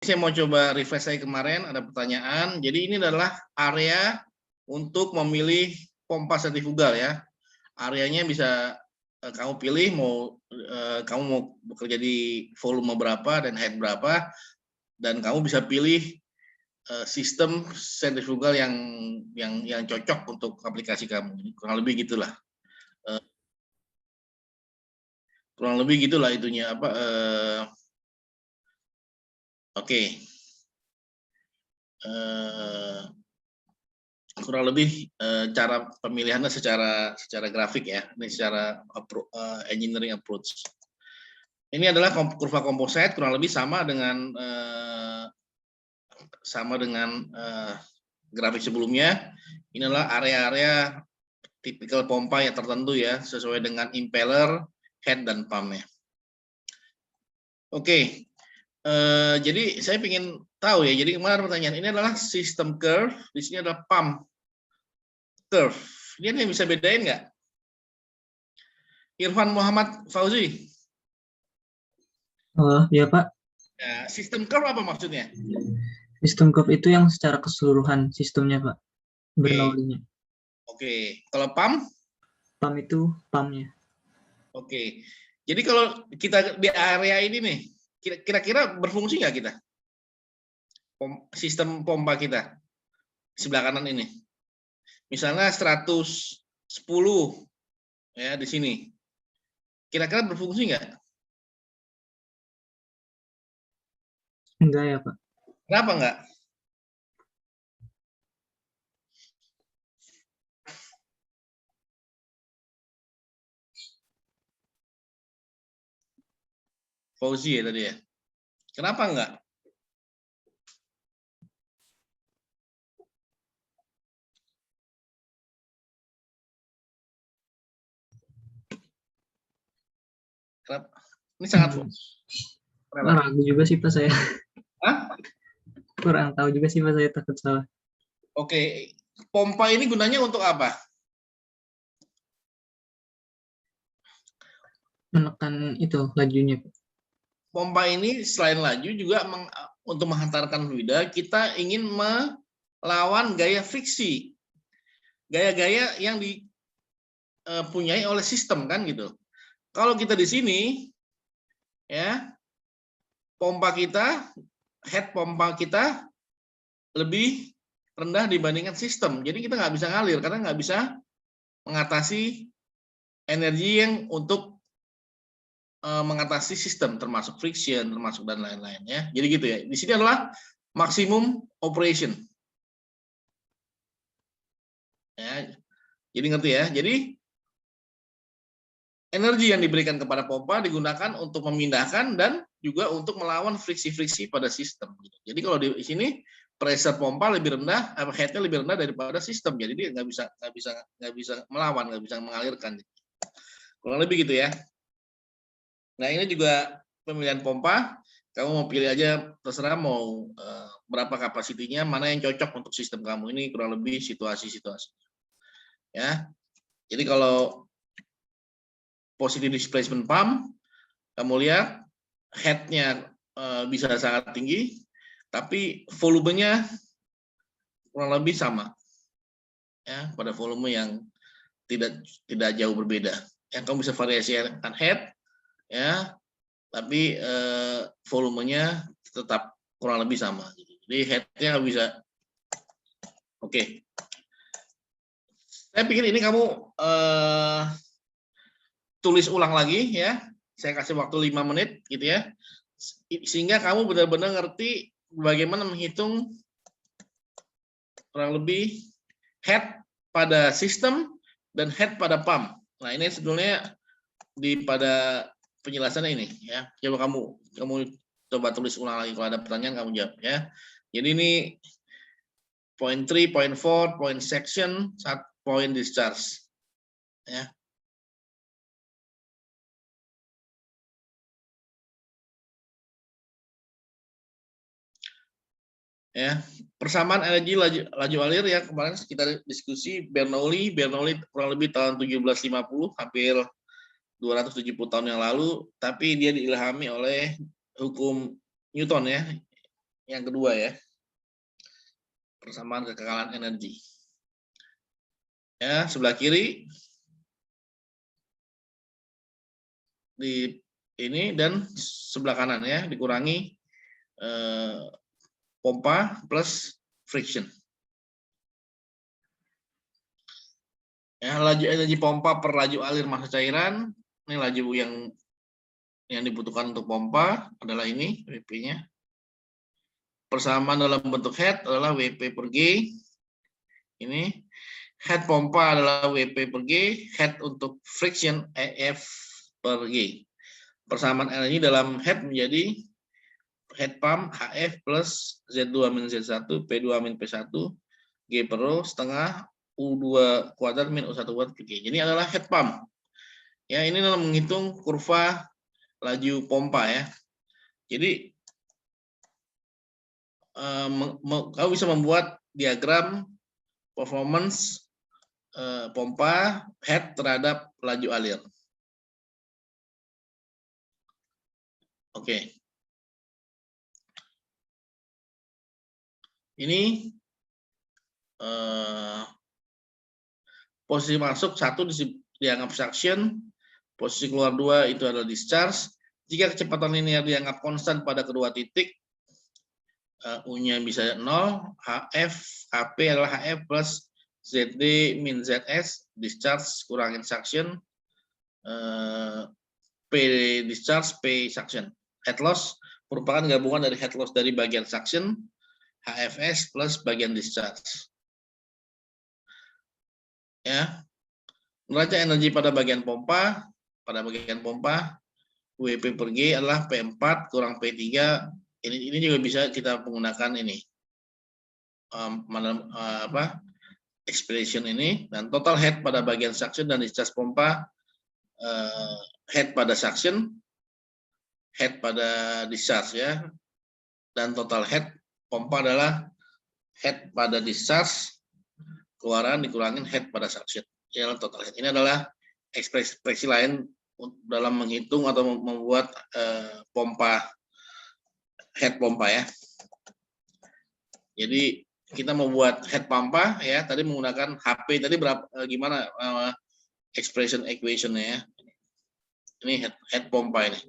Saya mau coba refresh saya kemarin, ada pertanyaan. Jadi ini adalah area untuk memilih pompa sentrifugal ya. Areanya bisa kamu pilih kamu mau bekerja di volume berapa dan head berapa, dan kamu bisa pilih sistem sentrifugal yang cocok untuk aplikasi kamu. Kurang lebih gitulah. Kurang lebih gitulah itunya apa. Oke. Kurang lebih cara pemilihannya secara grafik ya. Ini secara engineering approach. Ini adalah kurva komposit, kurang lebih sama dengan grafik sebelumnya. Ini adalah area-area tipikal pompa yang tertentu ya, sesuai dengan impeller, head, dan pump-nya. Oke, jadi saya ingin tahu ya, jadi kemarin pertanyaan, ini adalah sistem curve, di sini adalah pump curve. Ini ada yang bisa bedain nggak? Irfan Muhammad Fauzi. Ya Pak. Ya, sistem curve apa maksudnya? Sistem curve itu yang secara keseluruhan sistemnya Pak, Bernoullinya. Oke, kalau pump? Pump itu pumpnya. Oke, jadi kalau kita di area ini nih, kira-kira berfungsi nggak kita? Sistem pompa kita sebelah kanan ini. Misalnya 110 ya di sini. Kira-kira berfungsi nggak? Enggak ya Pak. Kenapa nggak? Fauzi ya tadi ya. Kenapa nggak? Kenapa? Ini sangat ragu juga sih Pak saya. Hah? Kurang tahu juga sih Pak, saya takut salah. Oke, pompa ini gunanya untuk apa? Menekan itu lajunya. Pompa ini selain laju juga untuk menghantarkan fluida, kita ingin melawan gaya friksi. Gaya-gaya yang dipunyai oleh sistem kan gitu. Kalau kita di sini ya, head pompa kita lebih rendah dibandingkan sistem. Jadi kita nggak bisa ngalir karena nggak bisa mengatasi energi yang untuk mengatasi sistem, termasuk friction, termasuk dan lain-lain ya. Jadi gitu ya. Di sini adalah maksimum operation. Ya. Jadi ngerti ya. Jadi energi yang diberikan kepada pompa digunakan untuk memindahkan dan juga untuk melawan friksi-friksi pada sistem. Jadi kalau di sini pressure pompa lebih rendah, headnya lebih rendah daripada sistem. Jadi dia nggak bisa melawan, nggak bisa mengalirkan. Kurang lebih gitu ya. Nah ini juga pemilihan pompa. Kamu mau pilih aja, terserah mau berapa kapasitinya, mana yang cocok untuk sistem kamu. Ini kurang lebih situasi-situasi. Ya. Jadi kalau positive displacement pump, kamu lihat headnya bisa sangat tinggi, tapi volumenya kurang lebih sama, ya, pada volume yang tidak jauh berbeda. Yang kamu bisa variasikan head, ya, tapi volumenya tetap kurang lebih sama. Jadi headnya bisa, oke. Saya pikir ini kamu tulis ulang lagi ya. Saya kasih waktu 5 menit gitu ya. Sehingga kamu benar-benar ngerti bagaimana menghitung kurang lebih head pada sistem dan head pada pump. Nah, ini sebetulnya pada penjelasannya ini ya. Coba kamu coba tulis ulang lagi, kalau ada pertanyaan kamu jawab ya. Jadi ini point 3, point 4, point section, point discharge. Ya. Ya, persamaan energi laju alir ya, kemarin kita diskusi Bernoulli kurang lebih tahun 1750, hampir 270 tahun yang lalu, tapi dia diilhami oleh hukum Newton ya. yang kedua ya, persamaan kekekalan energi. Ya, sebelah kiri di ini dan sebelah kanan ya dikurangi pompa plus friction. Ya, laju energi pompa per laju alir massa cairan. Ini laju yang dibutuhkan untuk pompa adalah ini WP-nya. Persamaan dalam bentuk head adalah WP per G. Ini head pompa adalah WP per G, head untuk friction EF per G. Persamaan energi dalam head menjadi head pump HF plus Z2 min Z1 P2 min P1 G per rho setengah U2 kuadrat min U1 kuadrat per G. Jadi adalah head pump. Ya, ini dalam menghitung kurva laju pompa ya. Jadi kau bisa membuat diagram performance pompa head terhadap laju alir. Oke. Ini posisi masuk 1 dianggap suction, posisi keluar 2 itu adalah discharge. Jika kecepatan linear dianggap konstan pada kedua titik, U-nya bisa 0, HP adalah HF plus ZD min ZS, discharge kurangin suction, P discharge, P suction. Head loss merupakan gabungan dari head loss dari bagian suction, HFS plus bagian discharge. Ya, neraca energi pada bagian pompa, WP per G adalah P4 kurang P3. Ini juga bisa kita menggunakan ini expression ini, dan total head pada bagian suction dan discharge pompa, head pada suction, head pada discharge ya, dan total head pompa adalah head pada discharge keluaran dikurangin head pada suction. Ya, total head. Ini adalah ekspresi lain dalam menghitung atau membuat pompa head pompa ya. Jadi kita membuat head pompa ya, tadi menggunakan HP tadi berapa gimana expression equation-nya ya. Ini head pompa ini.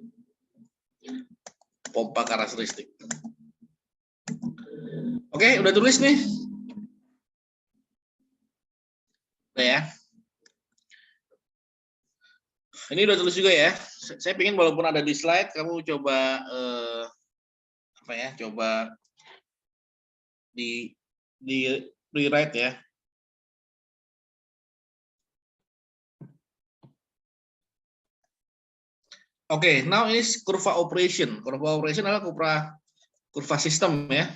Pompa karakteristik. Oke, udah tulis nih. Udah ya. Ini udah tulis juga ya. Saya ingin walaupun ada di slide, kamu coba coba di rewrite ya. Oke, now ini kurva operation. Kurva operation adalah kurva sistem ya.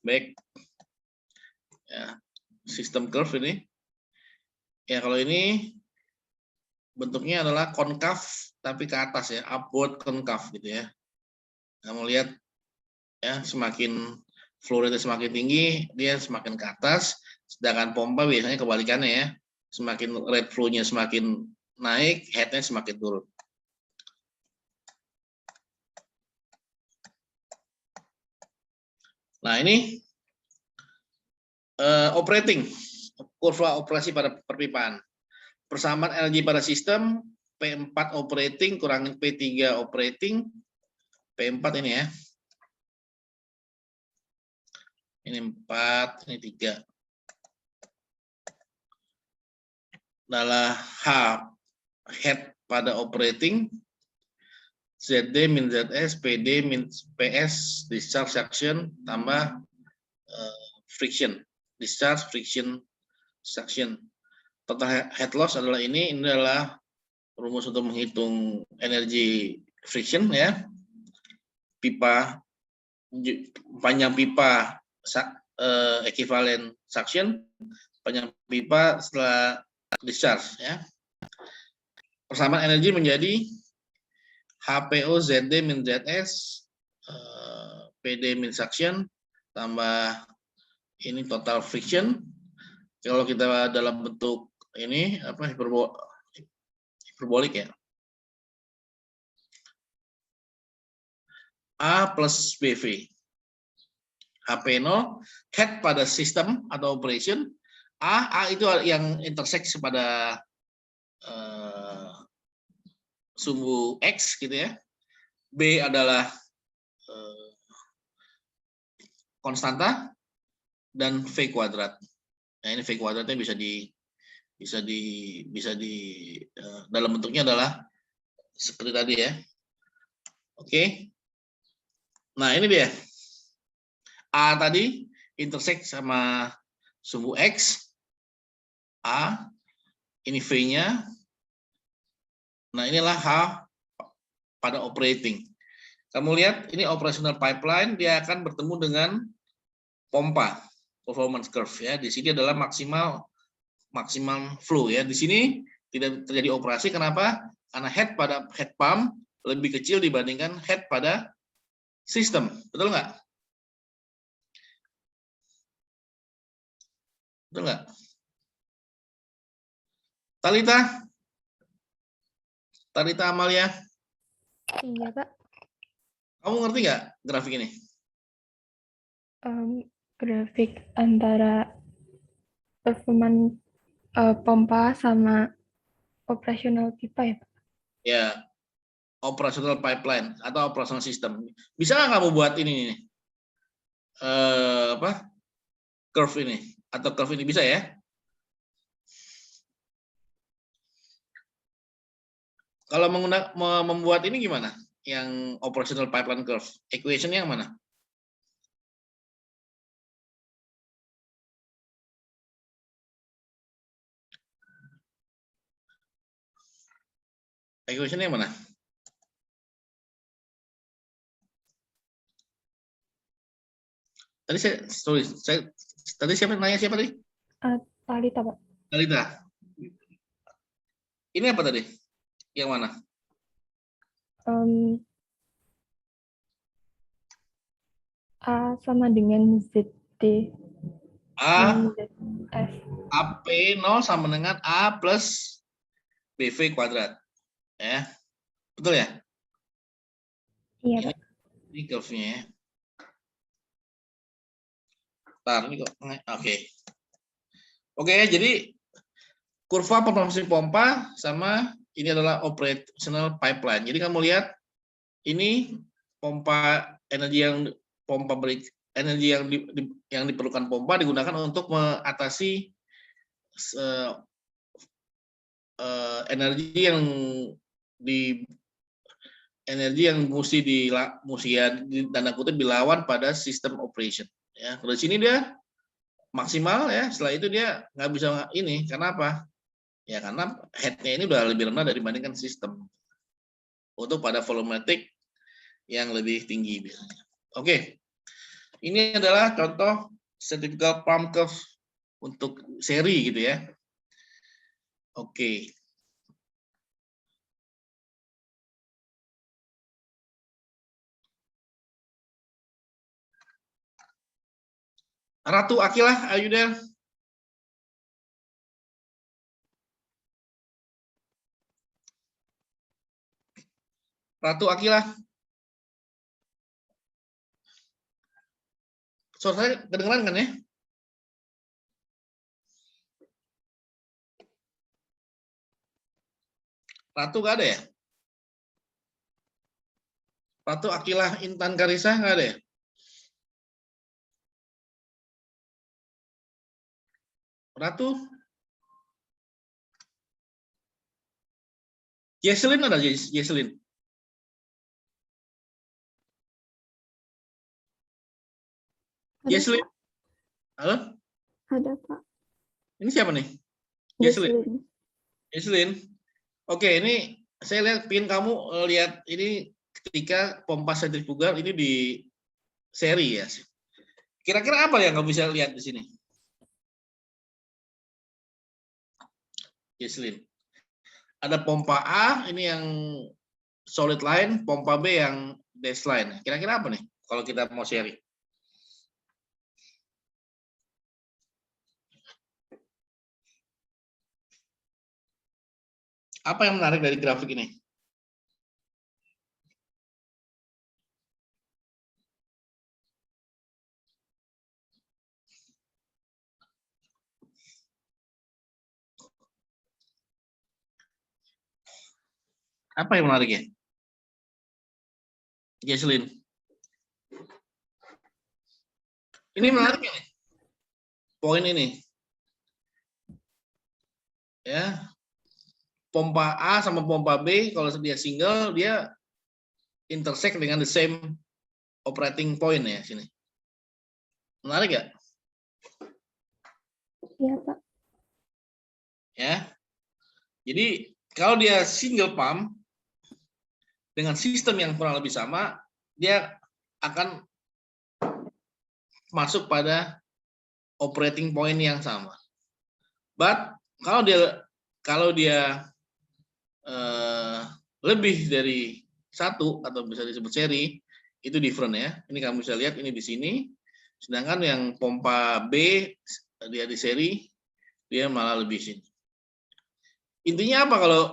Baik. Ya, sistem curve ini. Ya, kalau ini bentuknya adalah konkav tapi ke atas ya, upward concave gitu ya. Kamu lihat ya, semakin flow rate semakin tinggi, dia semakin ke atas, sedangkan pompa biasanya kebalikannya ya. Semakin rate flow-nya semakin naik, head-nya semakin turun. Nah, ini operating, kurva operasi pada perpipaan. Persamaan energi pada sistem, P4 operating kurangin P3 operating, P4 ini ya. Ini 4, ini 3. Adalah H, head pada operating, ZD min ZS, PD min PS, discharge suction, tambah friction. Discharge, friction, suction. Total head loss adalah ini adalah rumus untuk menghitung energi friction ya. Pipa, panjang pipa ekivalen suction, panjang pipa setelah discharge ya. Persamaan energi menjadi HPO ZD min ZS, PD min suction, tambah ini total friction. Kalau kita dalam bentuk ini hiperbolik ya. A plus BV. HP0 head pada sistem atau operation, A itu yang interseksi pada sumbu X gitu ya. B adalah konstanta dan V kuadrat. Nah, ini V kuadratnya bisa di dalam bentuknya adalah seperti tadi ya. Oke. Nah, ini dia. A tadi intersect sama sumbu X. A, ini V-nya. Nah, inilah H pada operating. Kamu lihat, ini operational pipeline, dia akan bertemu dengan pompa, performance curve ya. Di sini adalah maksimal flow ya. Di sini tidak terjadi operasi, kenapa? Karena head pada head pump lebih kecil dibandingkan head pada sistem. Betul nggak? Betul nggak? Talita Amalia. Iya, Pak. Kamu ngerti nggak grafik ini? Grafik antara performan pompa sama operasional pipa ya, Pak? Ya, operational pipeline atau operational system. Bisa nggak kamu buat ini nih? Curve ini atau curve ini bisa ya? Kalau membuat ini gimana? Yang operational pipeline curve, equation yang mana? Equation yang mana? Tadi tadi siapa nanya siapa tadi? Talita, Pak. Talita. Ini apa tadi? Yang mana? A sama dengan ZD. ZF. AP0 sama dengan A plus BV kuadrat. Ya. Betul ya? Iya, Pak. Ini curve-nya ya. Bentar, ini kok. Oke. Oke, jadi kurva performance pompa sama ini adalah operational pipeline. Jadi kamu lihat ini pompa energi yang diperlukan pompa digunakan untuk mengatasi energi yang mesti tanda kutip dilawan pada sistem operation. Ya, kalau di sini dia maksimal ya, setelah itu dia nggak bisa ini, karena apa? Ya karena headnya ini udah lebih rendah dibandingkan sistem. Untuk pada volumetric yang lebih tinggi biasanya. Oke, ini adalah contoh centrifugal pump curve untuk seri gitu ya. Oke. Ratu Akilah, are you there? Ratu Akilah. Suara saya kedengeran kan ya? Ratu nggak ada ya? Ratu Akilah Intan Karisa nggak ada ya? Ratu? Jesselyn ada Jesselyn? Jesselyn? Halo? Ada, Pak. Ini siapa nih? Jesselyn. Jesselyn. Oke, ini saya lihat pingin kamu lihat ini ketika pompa sentrifugal ini di seri ya. Kira-kira apa yang kamu bisa lihat di sini? Jesselyn. Ada pompa A, ini yang solid line, pompa B yang dash line. Kira-kira apa nih kalau kita mau seri? Apa yang menarik dari grafik ini? Apa yang menarik ya? Jesslyn. Ini menarik ini. Poin ini. Ya. Pompa A sama pompa B kalau dia single dia intersect dengan the same operating point ya sini. Menarik ya? Iya, Pak. Ya. Jadi kalau dia single pump dengan sistem yang kurang lebih sama, dia akan masuk pada operating point yang sama. But kalau dia lebih dari satu atau bisa disebut seri, itu different ya. Ini kamu bisa lihat ini di sini. Sedangkan yang pompa B dia di seri, dia malah lebih sini. Intinya apa kalau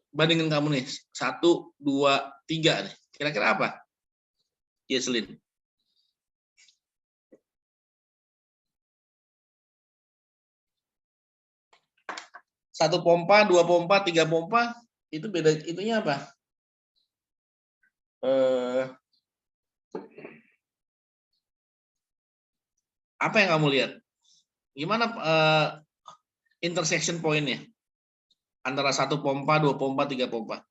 bandingin kamu nih 1, 2, 3 nih? Kira-kira apa? Jesslyn. Satu pompa, 2 pompa, 3 pompa, itu beda, itunya apa? Apa yang kamu lihat? Gimana intersection point-nya? Antara 1 pompa, 2 pompa, 3 pompa.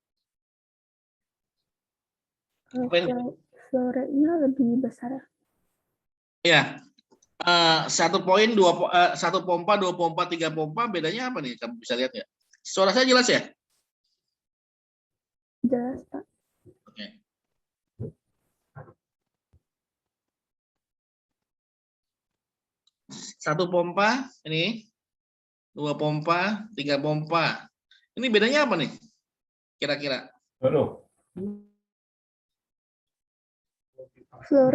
Flow rate-nya lebih besar. Ya. 1 poin, 1 pompa, 2 pompa, 3 pompa, bedanya apa nih? Kamu bisa lihat ya? Suara saya jelas ya? Jelas, Pak. Oke. Satu pompa, ini 2 pompa, 3 pompa. Ini bedanya apa nih? Kira-kira? Flow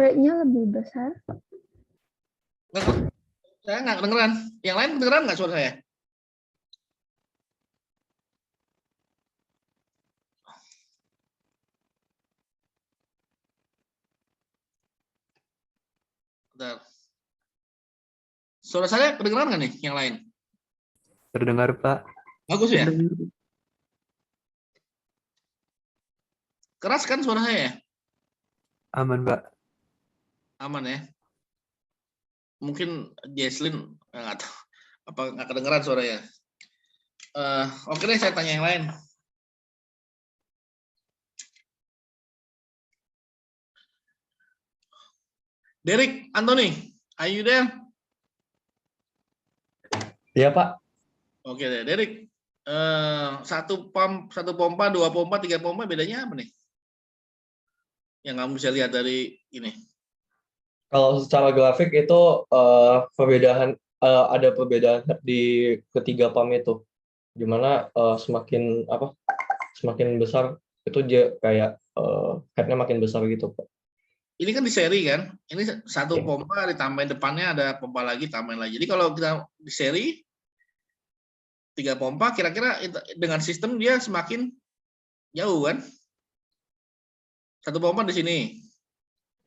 rate-nya lebih besar. Saya nggak kedengeran. Yang lain kedengeran nggak suara saya? Bentar. Suara saya kedengeran nggak nih yang lain? Terdengar, Pak. Bagus ya? Keras kan suara saya ya? Aman, Pak. Aman ya? Mungkin Jesslyn nggak tahu apa nggak kedengeran suaranya. Oke deh, saya tanya yang lain. Derek, Anthony, are you there? Iya, Pak. Oke deh, Derek. 1 pompa, 2 pompa, 3 pompa, bedanya apa nih? Yang kamu bisa lihat dari ini. Kalau secara grafik itu perbedaan ada perbedaan di ketiga pump itu. Dimana semakin besar itu dia kayak headnya makin besar gitu, Pak. Ini kan di seri kan? Ini 1 pompa ditambahin depannya ada pompa lagi, tambahin lagi. Jadi kalau kita di seri 3 pompa, kira-kira dengan sistem dia semakin jauh kan? 1 pompa di sini.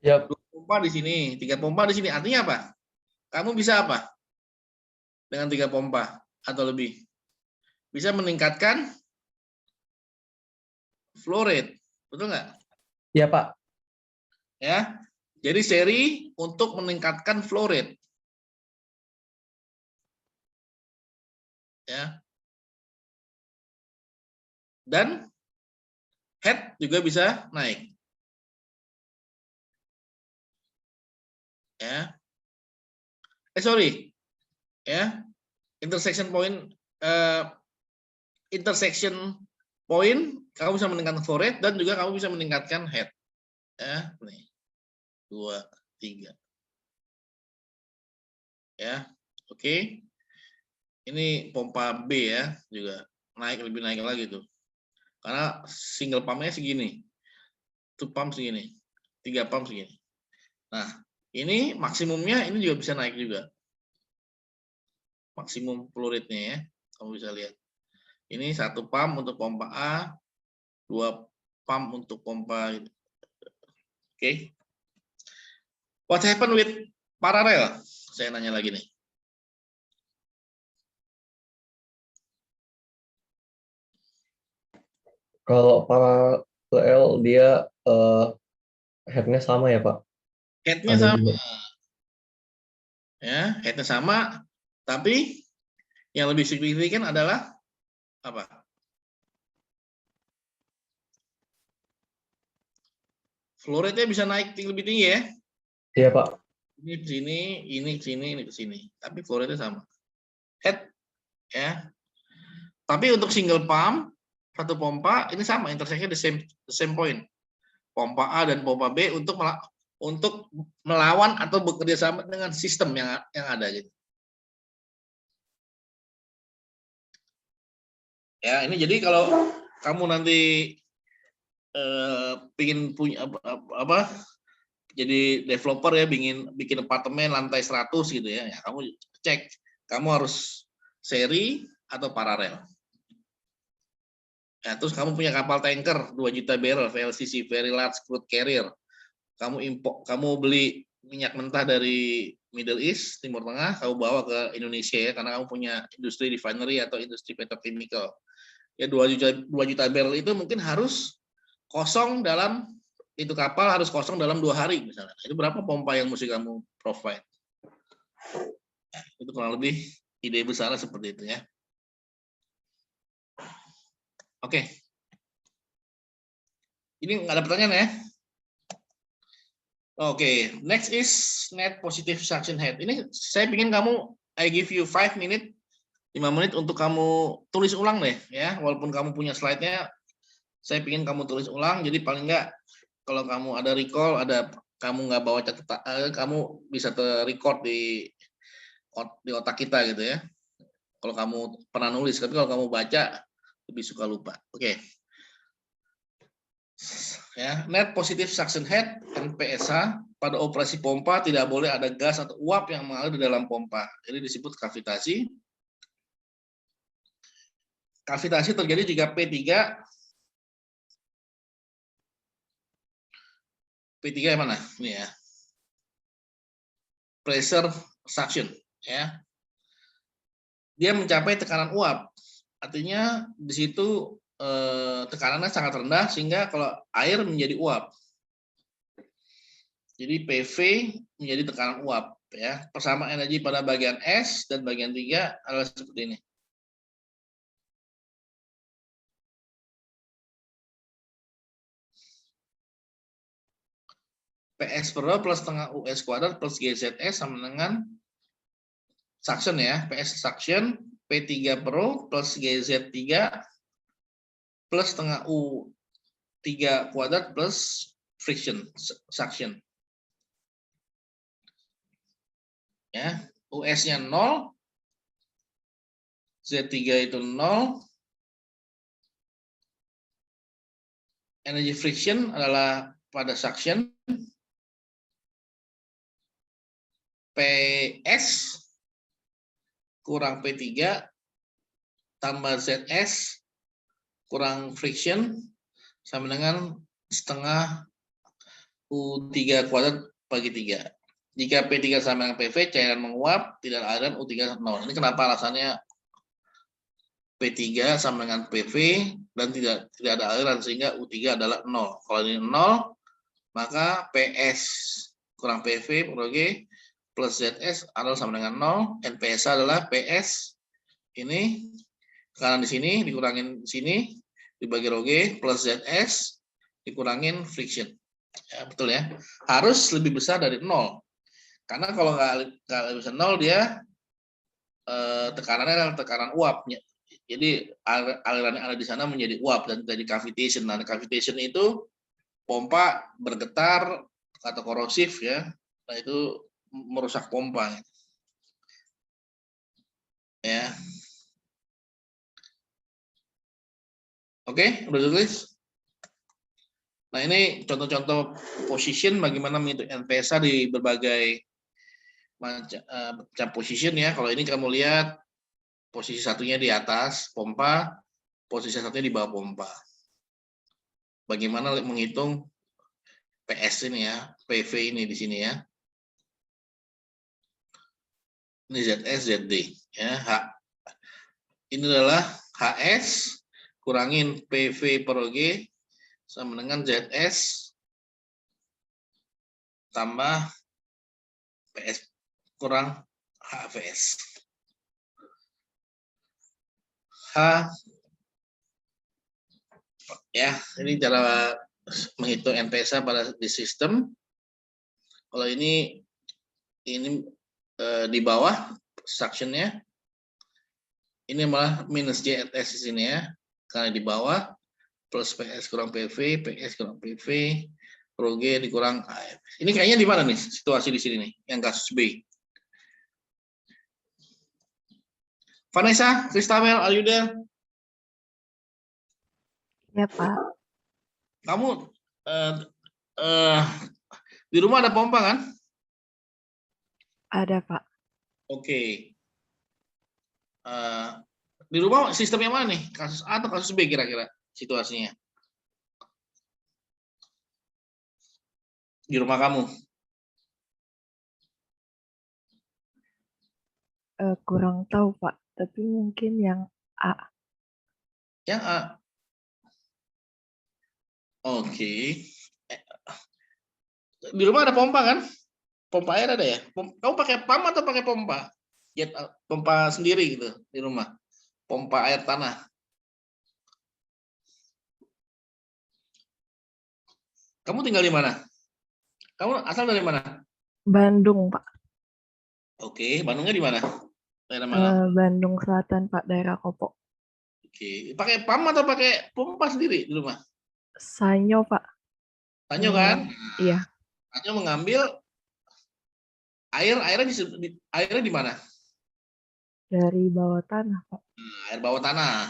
Ya. 2 pompa di sini, 3 pompa di sini. Artinya apa? Kamu bisa apa? Dengan 3 pompa atau lebih. Bisa meningkatkan flow rate. Betul nggak? Iya, Pak. Ya. Jadi seri untuk meningkatkan flow rate. Ya. Dan head juga bisa naik. Ya. Sorry. Ya. Intersection point kamu bisa meningkatkan flow rate dan juga kamu bisa meningkatkan head. Ya, nih. 2, 3. Ya. Oke. Ini pompa B ya, juga lebih naik lagi tuh. Karena single pumpnya segini. 2 pump segini. 3 pump segini. Nah, ini maksimumnya ini juga bisa naik juga. Maksimum flow rate-nya ya. Kamu bisa lihat. Ini 1 pump untuk pompa A, 2 pump untuk pompa. Oke. What happened with parallel? Saya nanya lagi nih. Kalau paralel dia headnya sama ya Pak? Headnya Ada sama, juga. ya, headnya sama, tapi yang lebih signifikan adalah apa? Flow rate-nya bisa naik lebih tinggi ya. Iya Pak. Ini ke sini, ini ke sini, ini ke sini. Tapi flow rate-nya sama. Head, ya. Tapi untuk single pump, satu pompa, ini sama, intersection the same point. Pompa A dan pompa B untuk melawan atau bekerja sama dengan sistem yang ada gitu. Ya, ini jadi kalau kamu nanti pingin punya apa jadi developer ya, bikin apartemen lantai 100 gitu ya, kamu cek kamu harus seri atau paralel. Ya, terus kamu punya kapal tanker 2 juta barrel VLCC, very large crude carrier. Kamu beli minyak mentah dari Middle East, Timur Tengah, kamu bawa ke Indonesia ya, karena kamu punya industri refinery atau industri petrochemical. Ya 2 juta barrel itu mungkin harus kosong itu kapal harus kosong dalam 2 hari misalnya. Itu berapa pompa yang mesti kamu provide? Itu kurang lebih ide besar seperti itu ya. Oke. Ini nggak ada pertanyaan ya? Oke, next is net positive suction head. Ini saya ingin kamu, I give you 5 minutes, 5 menit untuk kamu tulis ulang deh ya. Walaupun kamu punya slide-nya, saya ingin kamu tulis ulang. Jadi paling nggak kalau kamu ada recall, kamu nggak bawa catatan, kamu bisa record di otak kita gitu ya. Kalau kamu pernah nulis, tapi kalau kamu baca lebih suka lupa. Oke. Ya, net positive suction head NPSH pada operasi pompa tidak boleh ada gas atau uap yang mengalir di dalam pompa. Ini disebut kavitasi. Kavitasi terjadi jika P3 yang mana? Ini ya. Pressure suction ya. Dia mencapai tekanan uap. Artinya di situ tekanannya sangat rendah sehingga kalau air menjadi uap. Jadi PV menjadi tekanan uap ya. Persamaan energi pada bagian S dan bagian 3 adalah seperti ini. PS per rho plus setengah US kuadrat plus GZS sama dengan suction ya. PS suction P3 per rho plus GZ3 plus setengah U3 kuadrat plus friction suction. Ya, US-nya 0, Z3 itu 0. Energy friction adalah pada suction PS kurang P3 tambah ZS kurang friction sama dengan setengah U3 kuadrat bagi 3. Jika P3 sama dengan PV, cairan menguap, tidak ada aliran U3 0. Ini kenapa alasannya P3 sama dengan PV dan tidak ada aliran sehingga U3 adalah 0. Kalau ini 0, maka PS kurang PV per G plus ZS adalah sama dengan 0. NPS adalah PS ini tekanan di sini dikurangin di sini dibagi rho G plus ZS dikurangin friction. Ya, betul ya. Harus lebih besar dari 0. Karena kalau nggak bisa 0 dia tekanannya adalah tekanan uap. Jadi aliran yang ada di sana menjadi uap dan jadi cavitation. Nah, cavitation itu pompa bergetar atau korosif ya. Nah, itu merusak pompa. Ya. Oke, udah tulis? Nah, ini contoh-contoh position bagaimana menghitung NPSA di berbagai macam position ya. Kalau ini kamu lihat posisi satunya di atas pompa, posisi satunya di bawah pompa. Bagaimana menghitung PS ini ya, PV ini di sini ya. Ini ZS, ZD ya. Ini adalah HS kurangin PV per OG sama dengan ZS tambah PS kurang HVS. H ya, ini cara menghitung NPSA pada di sistem. Kalau ini di bawah suctionnya, ini malah minus JS di sini ya, karena di bawah plus PS kurang PV, PS kurang PV, Rho G dikurang AF. Ini kayaknya di mana nih situasi di sini nih, yang kasus B? Vanessa, Kristabel, are you there? Ya, Pak. Kamu di rumah ada pompa kan? Ada, Pak. Oke. Di rumah sistemnya mana nih? Kasus A atau kasus B kira-kira situasinya? Di rumah kamu? Kurang tahu, Pak. Tapi mungkin yang A. Yang A. Oke. Di rumah ada pompa kan? Pompa air ada ya? Kamu pakai pam atau pakai pompa? Jet pompa sendiri gitu di rumah. Pompa air tanah. Kamu tinggal di mana? Kamu asal dari mana? Bandung, Pak. Oke, Bandungnya di mana? Daerah mana? Bandung Selatan, Pak. Daerah Kopo. Oke, pakai pam atau pakai pompa sendiri di rumah? Sanyo, Pak. Sanyo kan? Iya. Sanyo mengambil airnya di mana? Dari bawah tanah, Pak. Nah, air bawah tanah.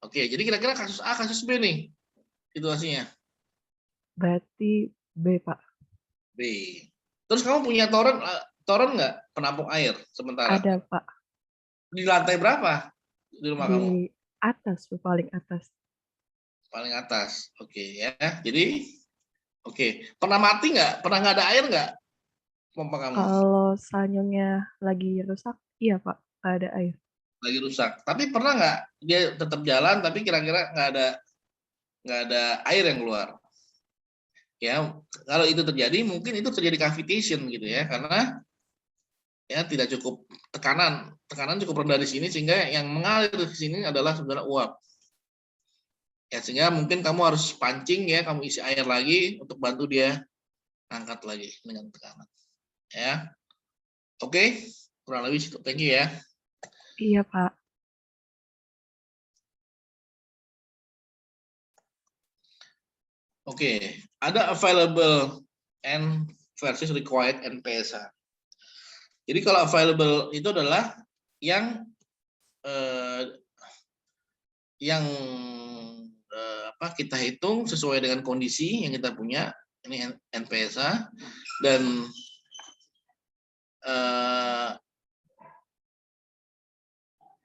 Oke, jadi kira-kira kasus A, kasus B nih situasinya. Berarti B, Pak. B. Terus kamu punya toren nggak penampung air sementara? Ada, Pak. Di lantai berapa di rumah kamu? Di atas, Pak. Paling atas. Paling atas. Oke ya. Jadi oke. Pernah mati nggak? Pernah nggak ada air nggak pompa kamu? Kalau sanyonya lagi rusak, iya, Pak. Nggak ada air. Lagi rusak. Tapi pernah nggak dia tetap jalan tapi kira-kira nggak ada air yang keluar? Ya, kalau itu terjadi mungkin itu terjadi cavitation gitu ya, karena ya tidak cukup tekanan cukup rendah di sini sehingga yang mengalir ke sini adalah sebenarnya uap. Ya, sehingga mungkin kamu harus pancing ya, kamu isi air lagi untuk bantu dia angkat lagi dengan tekanan. Ya. Oke, kurang lebih situ. Thank you ya. Iya, Pak. Oke, ada available and versus required NPSA. Jadi kalau available itu adalah yang kita hitung sesuai dengan kondisi yang kita punya, ini NPSA, dan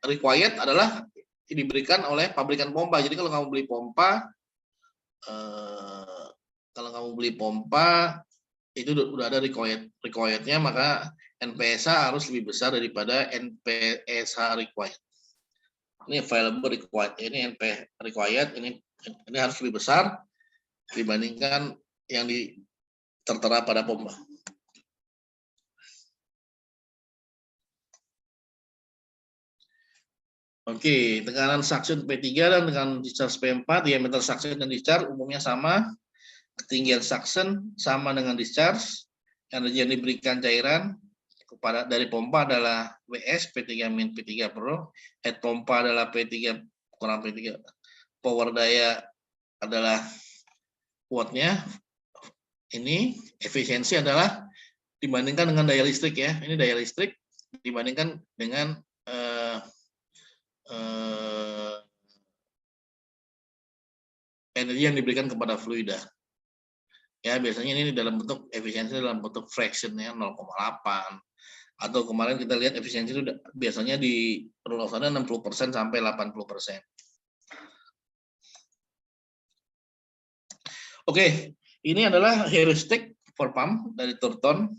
required adalah diberikan oleh pabrikan pompa. Jadi kalau kamu beli pompa, itu udah ada required-nya, maka NPSA harus lebih besar daripada NPSA required. Ini available required, ini NP required, ini harus lebih besar dibandingkan yang tertera pada pompa. Oke, tekanan suction P3 dan tekanan discharge P4, diameter suction dan discharge umumnya sama. Ketinggian suction sama dengan discharge. Energi yang diberikan cairan dari pompa adalah WS P3 min P3 Pro. Head pompa adalah P3 kurang P3. Power daya adalah wattnya. Ini efisiensi adalah dibandingkan dengan daya listrik ya. Ini daya listrik dibandingkan dengan energi yang diberikan kepada fluida. Ya, biasanya ini dalam bentuk efisiensi dalam bentuk fraction ya, 0,8. Atau kemarin kita lihat efisiensi itu biasanya di rule of thumb 60% sampai 80%. Oke, ini adalah heuristik for pump dari Turton.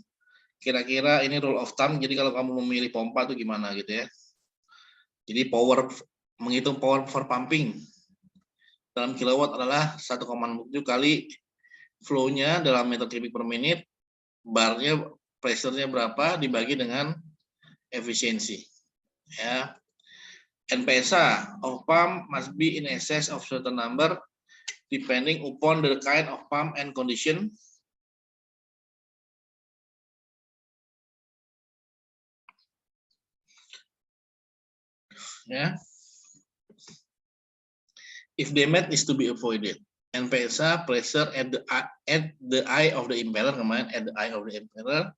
Kira-kira ini rule of thumb, jadi kalau kamu memilih pompa itu gimana gitu ya. Jadi menghitung power for pumping. dalam kilowatt adalah 1,7 kali flow-nya dalam meter kubik per menit, barnya pressure-nya berapa dibagi dengan efisiensi. Ya. NPSA of pump must be in excess of certain number depending upon the kind of pump and condition. Ya. If damage is to be avoided, NPSA pressure at the eye of the impeller, kemarin at the eye of the impeller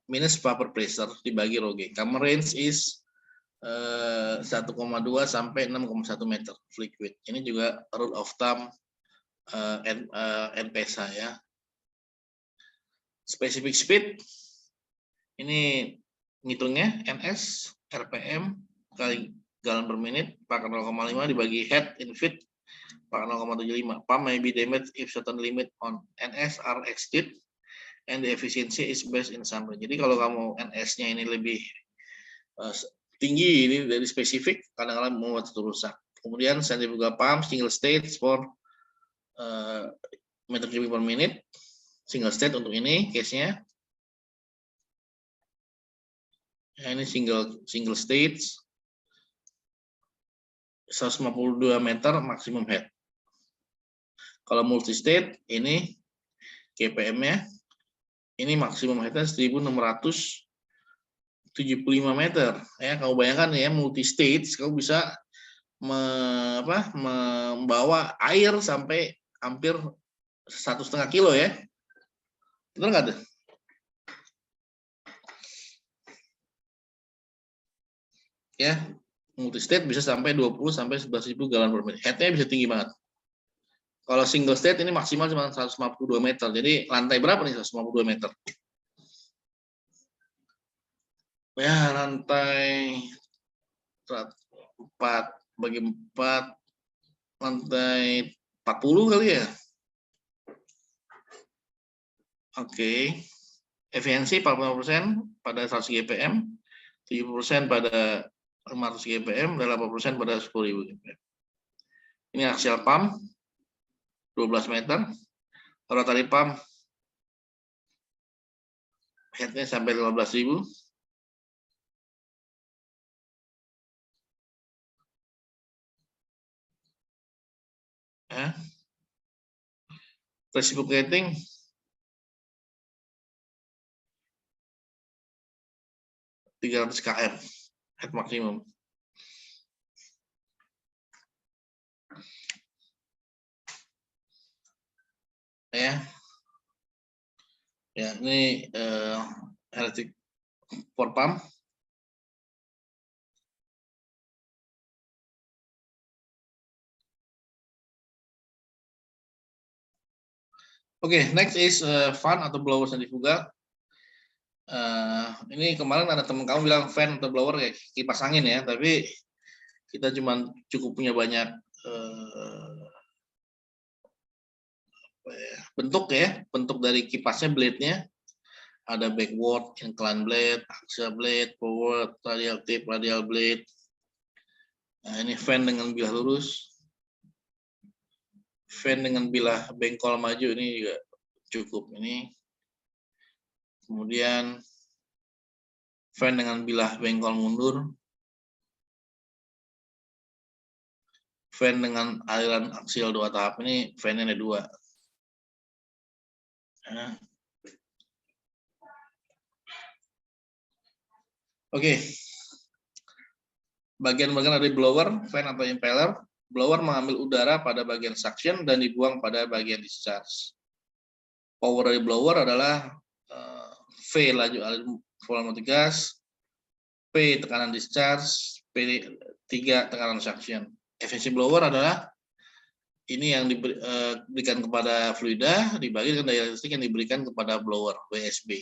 minus vapor pressure dibagi rho G. Common range is 1,2 sampai 6,1 meter liquid. Ini juga rule of thumb NPSA ya. Specific speed ini ngitungnya NS RPM kali galon per menit pangkat 0,5 dibagi head in feet pangkat 0,75. Pump may be damaged if certain limit on NS are exceeded and the efficiency is based in some range. Jadi kalau kamu NS-nya ini lebih tinggi ini dari spesifik, kadang-kadang membuat itu rusak. Kemudian centrifugal pump single stage for meter kubik per menit, single stage untuk ini case-nya. Ya, ini single stage 152 meter maksimum head. Kalau multi state ini GPM-nya ini maksimum headnya 1675 meter. Ya, kamu bayangkan ya multi stage kamu bisa membawa air sampai hampir 1,5 kilo ya. Betul nggak tuh? Ya, multi state bisa sampai 20 sampai 11.000 galon per menit. Headnya bisa tinggi banget. Kalau single state ini maksimal cuma 152 meter. Jadi lantai berapa nih 152 meter? Ya, lantai 4 bagi 4 lantai 40 kali ya. Oke. Efisiensi 45% pada 100 GPM, 70% pada 500 GPM, dan 80% pada 10.000 GPM. Ini axial pump 12 meter. Rotary pump headnya sampai 15.000. Ya. Reciprocating 300 km head maksimum. Ya, ini electric for pump. Oke, next is fan atau blower centrifugal. Ini kemarin ada teman kamu bilang fan atau blower kayak kipas angin ya, tapi kita cukup punya banyak bentuk ya, bentuk dari kipasnya, blade-nya ada backward, incline blade, axial blade, forward, radial tip, radial blade. Nah, ini fan dengan bilah lurus, fan dengan bilah bengkol maju ini juga cukup ini. Kemudian fan dengan bilah bengkol mundur, fan dengan aliran aksial 2 tahap ini, fan-nya ada 2. Nah. Oke. Bagian-bagian dari blower, fan atau impeller. Blower mengambil udara pada bagian suction dan dibuang pada bagian discharge. Power dari blower adalah V laju alur volume gas, P tekanan discharge, P3 tekanan suction. Efisiensi blower adalah ini yang diberikan kepada fluida dibagi dengan daya listrik yang diberikan kepada blower WSB.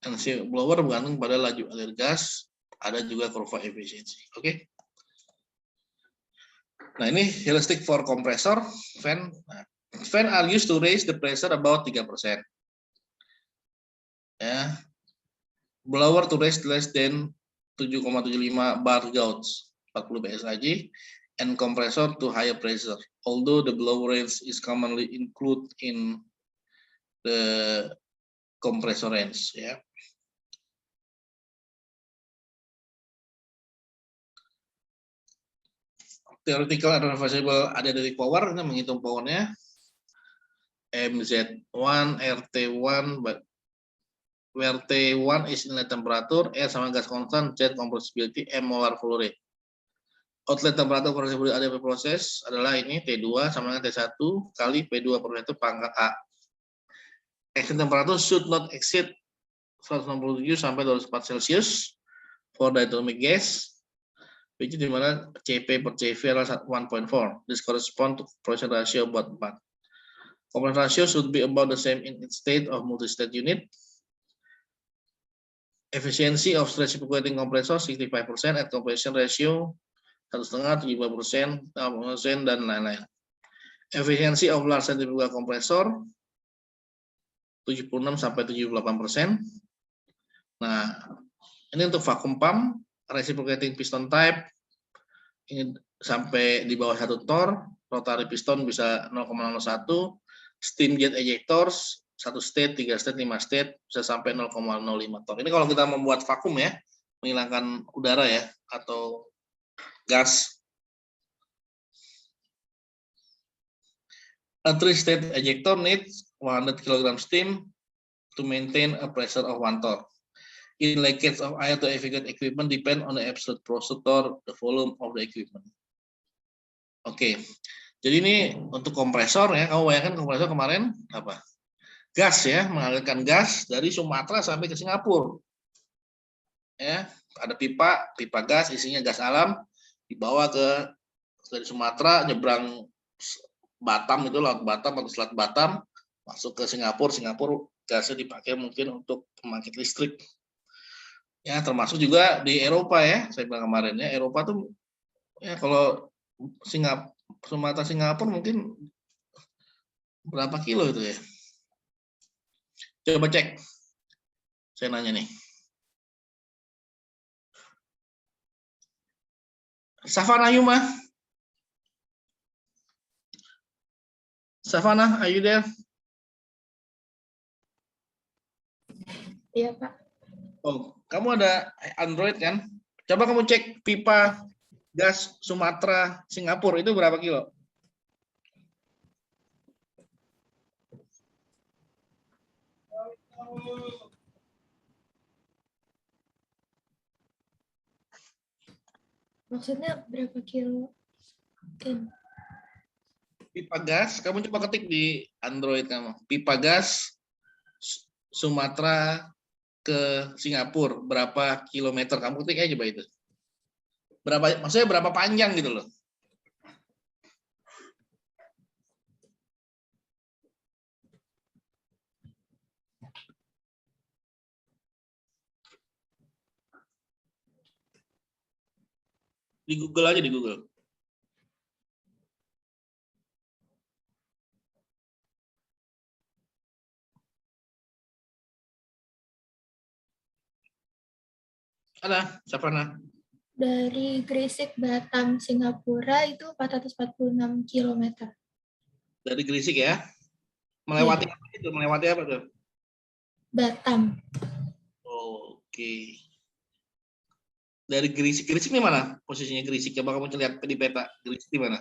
Efisiensi blower bergantung pada laju alur gas, ada juga kurva efisiensi. Oke. Nah, ini heuristic for compressor fan. Nah, fan are used to raise the pressure about 3%. Ya. Blower to raise less than 7,75 bar gauge, 40 psi. and compressor to higher pressure, although the blower range is commonly included in the compressor range. Ya. Theoretical advisable additive power, ini menghitung powernya. MZ1, RT1, where T1 is inlet temperature, R sama gas constant, Z compressibility, M molar flow rate. Outlet temperature compressibility additive proses adalah ini T2 sama dengan T1 kali P2 per meter pangkat A. Exit temperature should not exceed 167 sampai 204 Celsius for diatomic gas, which is dimana CP per CV adalah 1.4. This correspond to pressure ratio buat 4. Compression ratio should be about the same in its state of multi-state unit. Efficiency of reciprocating compressor 65% at compression ratio 1,5, 75%, 60%, dan lain-lain. Efficiency of large centrifugal compressor 76 sampai 78%. Nah, ini untuk vacuum pump, reciprocating piston type ini sampai di bawah 1 torr, rotary piston bisa 0,01, steam jet ejectors 1 state, 3 state, 5 state bisa sampai 0,05 torr. Ini kalau kita membuat vakum ya, menghilangkan udara ya atau gas. A 3-state ejector needs 100 kg steam to maintain a pressure of 1 torr. In leakage of air to evacuate equipment depend on the absolute pressure or the volume of the equipment. Oke, jadi ini untuk kompresor ya. Kamu bayangkan kompresor kemarin apa? Gas ya, mengalirkan gas dari Sumatera sampai ke Singapura. Ya, ada pipa gas isinya gas alam dibawa dari Sumatera nyebrang Batam itu laut Batam atau Selat Batam masuk ke Singapura. Singapura gasnya dipakai mungkin untuk pembangkit listrik. Ya, termasuk juga di Eropa ya. Saya bilang kemarin ya, Eropa tuh ya kalau Sumatera Singapura mungkin berapa kilo itu ya? Coba cek. Saya nanya nih. Savannah Yuma. Savannah, are you there? Iya, Pak. Oh, kamu ada Android kan? Coba kamu cek pipa gas Sumatera Singapura itu berapa kilo? Maksudnya berapa kilo? Pipa gas, kamu coba ketik di Android kamu. Pipa gas Sumatera ke Singapura berapa kilometer? Kamu ketik aja coba itu. Berapa? Maksudnya berapa panjang gitu loh? Di Google aja, di Google. Ada, Savannah. Dari Gresik, Batam, Singapura itu 446 km. Dari Gresik ya. Melewati apa itu? Melewati apa tuh? Batam. Oke. Dari Gresik ini mana posisinya Gresik? Coba kamu lihat di peta. Gresik di mana?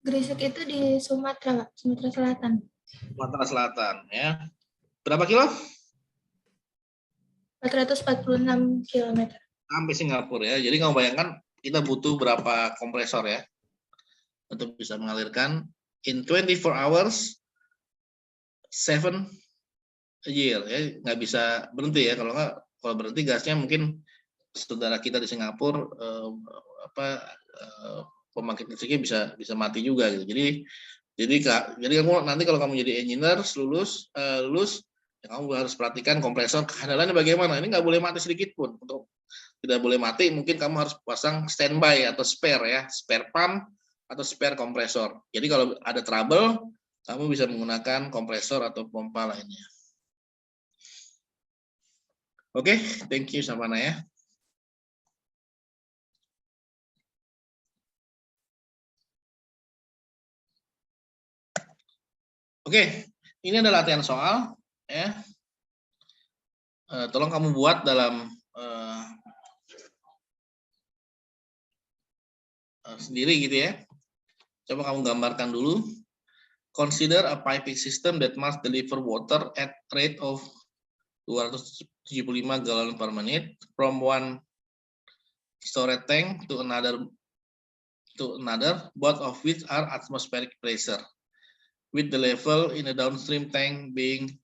Gresik itu di Sumatera, Pak. Sumatera Selatan. Sumatera Selatan ya. Berapa kilo? 446 km. Sampai Singapura ya. Jadi kamu bayangkan kita butuh berapa kompresor ya untuk bisa mengalirkan in 24 hours 7 a year ya, nggak bisa berhenti ya. Kalau berhenti gasnya mungkin saudara kita di Singapura pembangkit listriknya bisa mati juga gitu. Jadi kamu nanti kalau kamu jadi engineer lulus ya kamu harus perhatikan kompresor kehandalannya bagaimana. Ini nggak boleh mati sedikit pun. Untuk tidak boleh mati, mungkin kamu harus pasang standby atau spare ya, spare pump atau spare kompresor. Jadi kalau ada trouble, kamu bisa menggunakan kompresor atau pompa lainnya. Oke, thank you Savana ya. Oke, ini adalah latihan soal ya. Tolong kamu buat dalam sendiri gitu ya. Coba kamu gambarkan dulu. Consider a piping system that must deliver water at rate of 275 gallon per minute from one storage tank to another, both of which are atmospheric pressure, with the level in the downstream tank being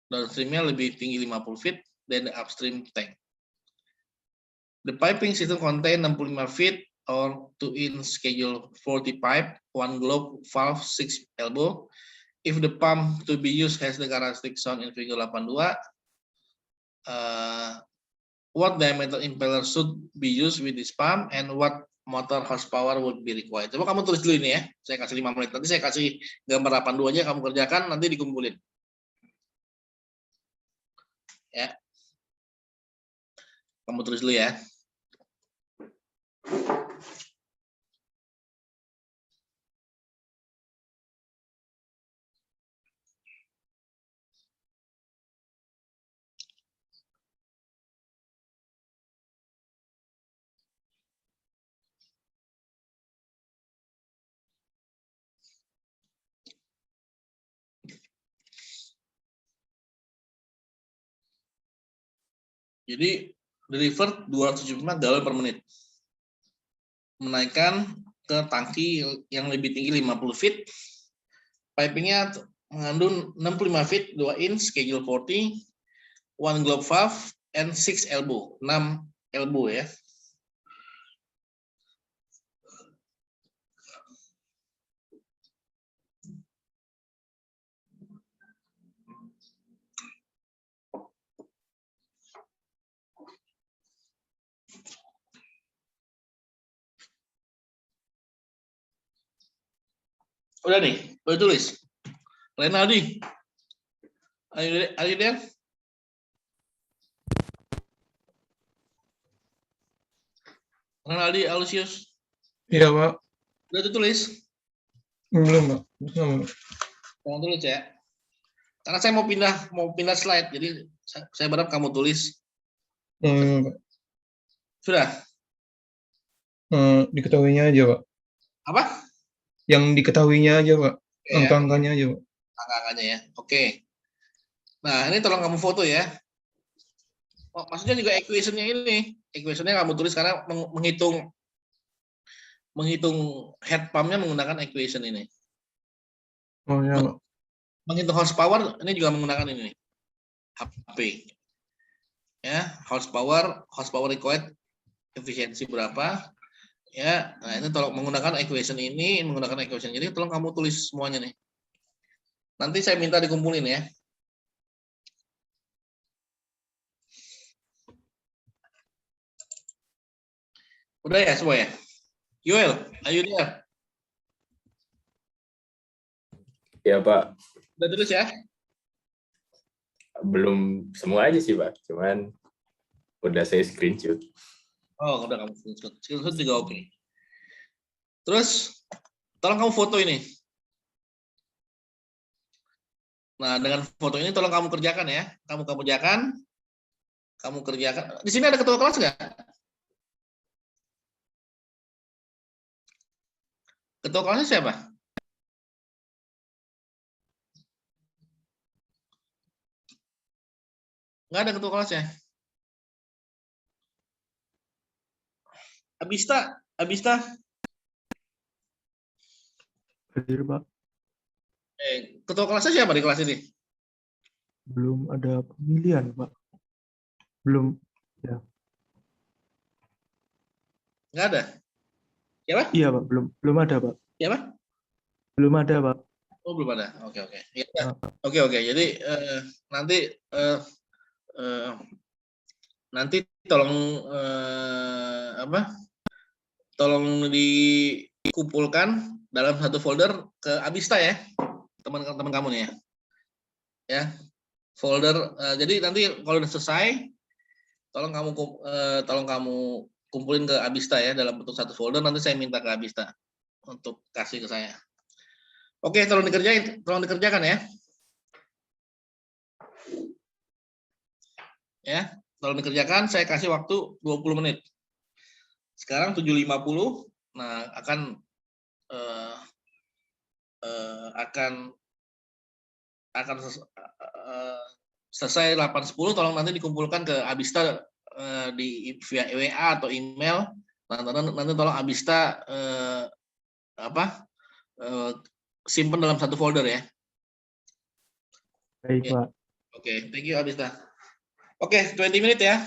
downstreamnya lebih tinggi 50 feet than the upstream tank. The piping system contain 65 feet or 2-inch schedule 40 pipe, 1 globe valve, 6 elbow. If the pump to be used has the characteristic shown in figure 82, what diameter impeller should be used with this pump and what motor horsepower would be required. Coba kamu tulis dulu ini ya. Saya kasih 5 menit. Nanti saya kasih gambar 82 aja, kamu kerjakan, nanti dikumpulin. Ya. Kamu tulis dulu ya. Jadi deliver 275 gallon per menit. Menaikkan ke tangki yang lebih tinggi 50 feet. Pipingnya mengandung 65 feet, 2 inch, schedule 40, 1 globe valve, and 6 elbow. 6 elbow ya. Udah nih, udah tulis. Renaldi, are you there? Renaldi, Alusius. Iya, Pak. Udah tulis? Belum, Pak. Belum. Jangan tulis ya. Karena saya mau pindah slide, jadi saya berharap kamu tulis. Pak. Sudah? Diketahuinya aja, Pak. Apa? Yang diketahuinya aja, Pak. Ya. Angka-angkanya aja, Pak. Angka-angkanya ya. Oke. Nah, ini tolong kamu foto ya. Oh, maksudnya juga equation-nya ini. Equation-nya kamu tulis karena menghitung head pump-nya menggunakan equation ini. Oh ya, Pak. Menghitung horsepower ini juga menggunakan ini. HP. Ya, horsepower required efisiensi berapa? Ya, nah ini tolong menggunakan equation ini, menggunakan equation ini, tolong kamu tulis semuanya nih. Nanti saya minta dikumpulin ya. Udah ya semua ya? Yoel, ayo dia. Ya, Pak. Udah tulis ya? Belum semua aja sih, Pak. Cuman udah saya screenshot. Oh, udah kamu screenshot. Screenshot juga oke. Terus, tolong kamu foto ini. Nah, dengan foto ini tolong kamu kerjakan ya. Kamu kerjakan. Di sini ada ketua kelas nggak? Ketua kelasnya siapa? Nggak ada ketua kelasnya. Abista. Hadir, Pak. Ketua kelasnya siapa di kelas ini? Belum ada pemilihan, Pak. Belum. Ya. Nggak ada. Siapa? Iya, Pak. Belum ada, Pak. Siapa? Belum ada, Pak. Oh, belum ada. Oke. Ya. Oke. Jadi nanti tolong tolong dikumpulkan dalam satu folder ke Abista ya, teman-teman kamu nih ya. Ya, folder. Jadi nanti kalau udah selesai, tolong kamu kumpulin ke Abista ya dalam bentuk satu folder. Nanti saya minta ke Abista untuk kasih ke saya. Oke, tolong dikerjakan ya. Ya, tolong dikerjakan. Saya kasih waktu 20 menit. Sekarang 7.50. Nah, akan selesai 8.10. Tolong nanti dikumpulkan ke Abista di via WA atau email. Nanti tolong Abista simpan dalam satu folder ya. Baik, Pak. Oke, thank you Abista. Oke, 20 menit ya.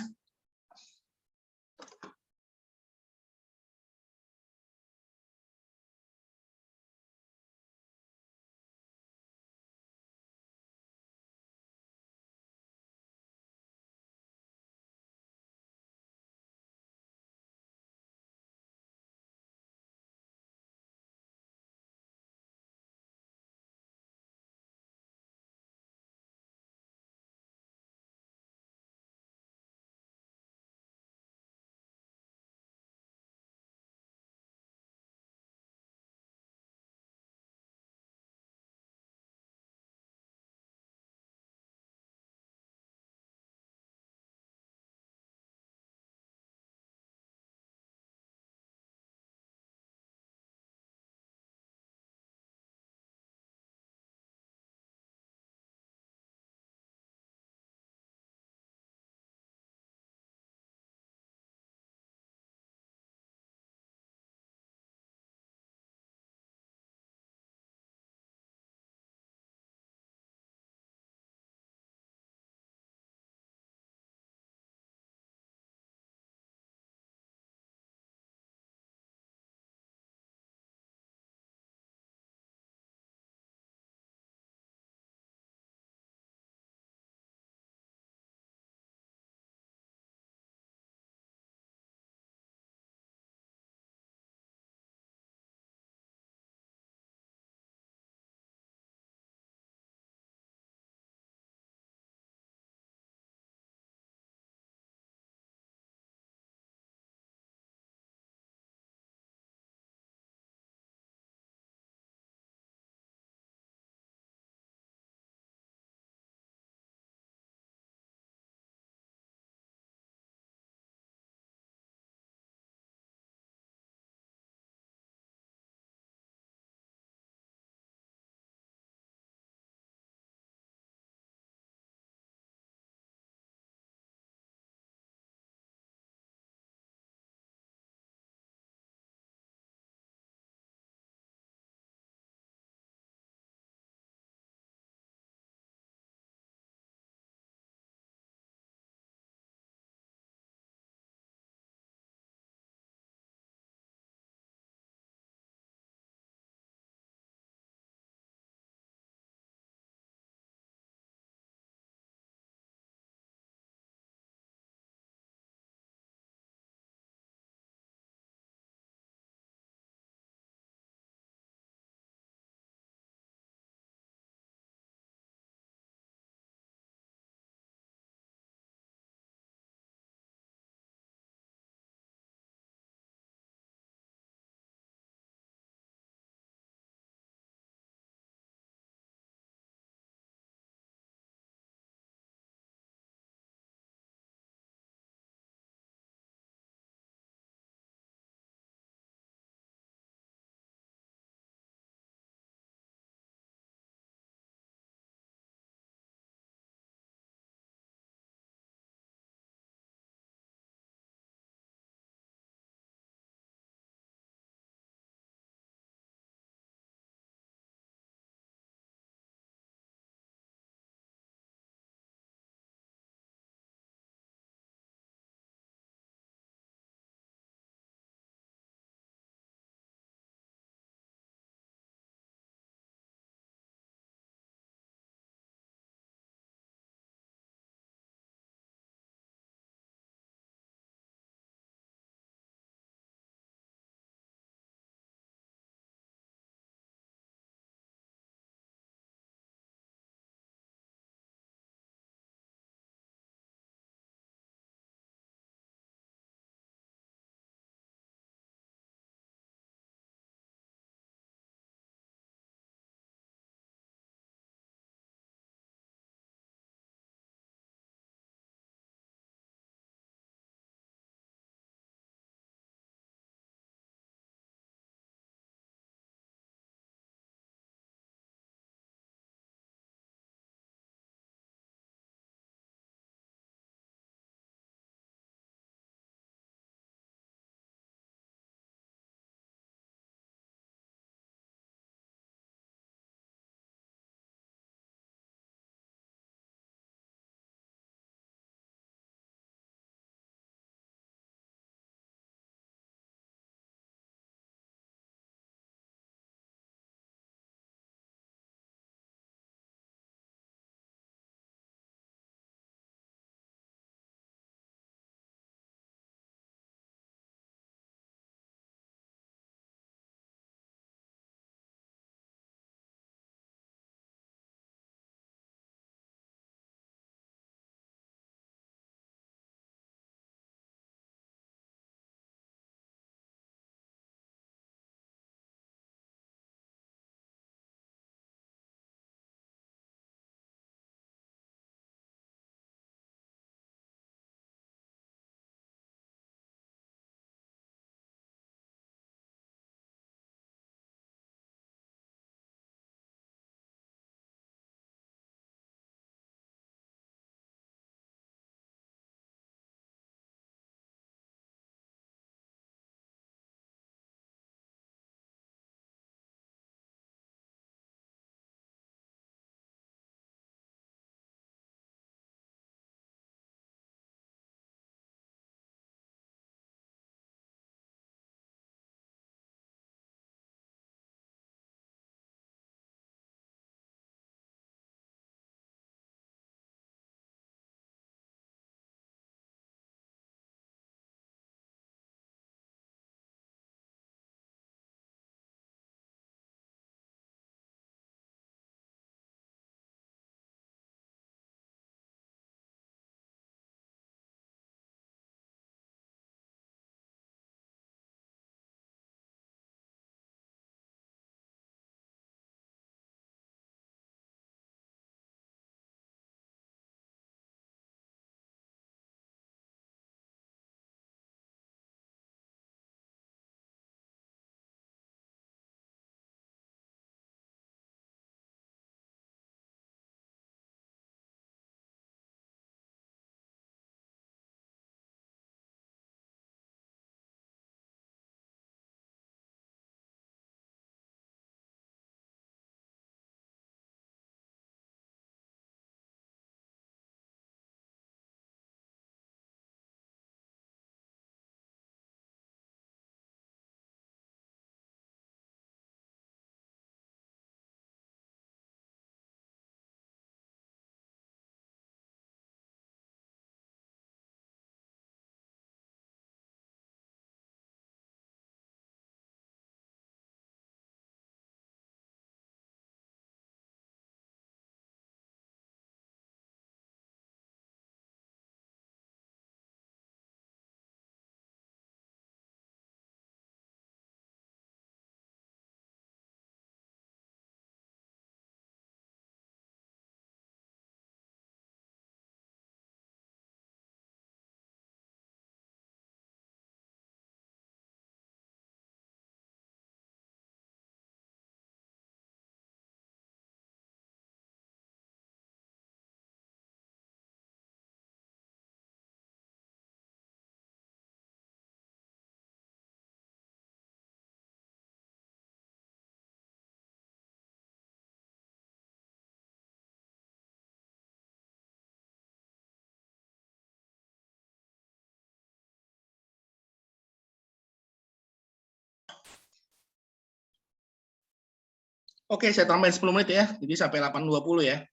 Oke, saya tambahin 10 menit ya. Jadi sampai 8.20 ya.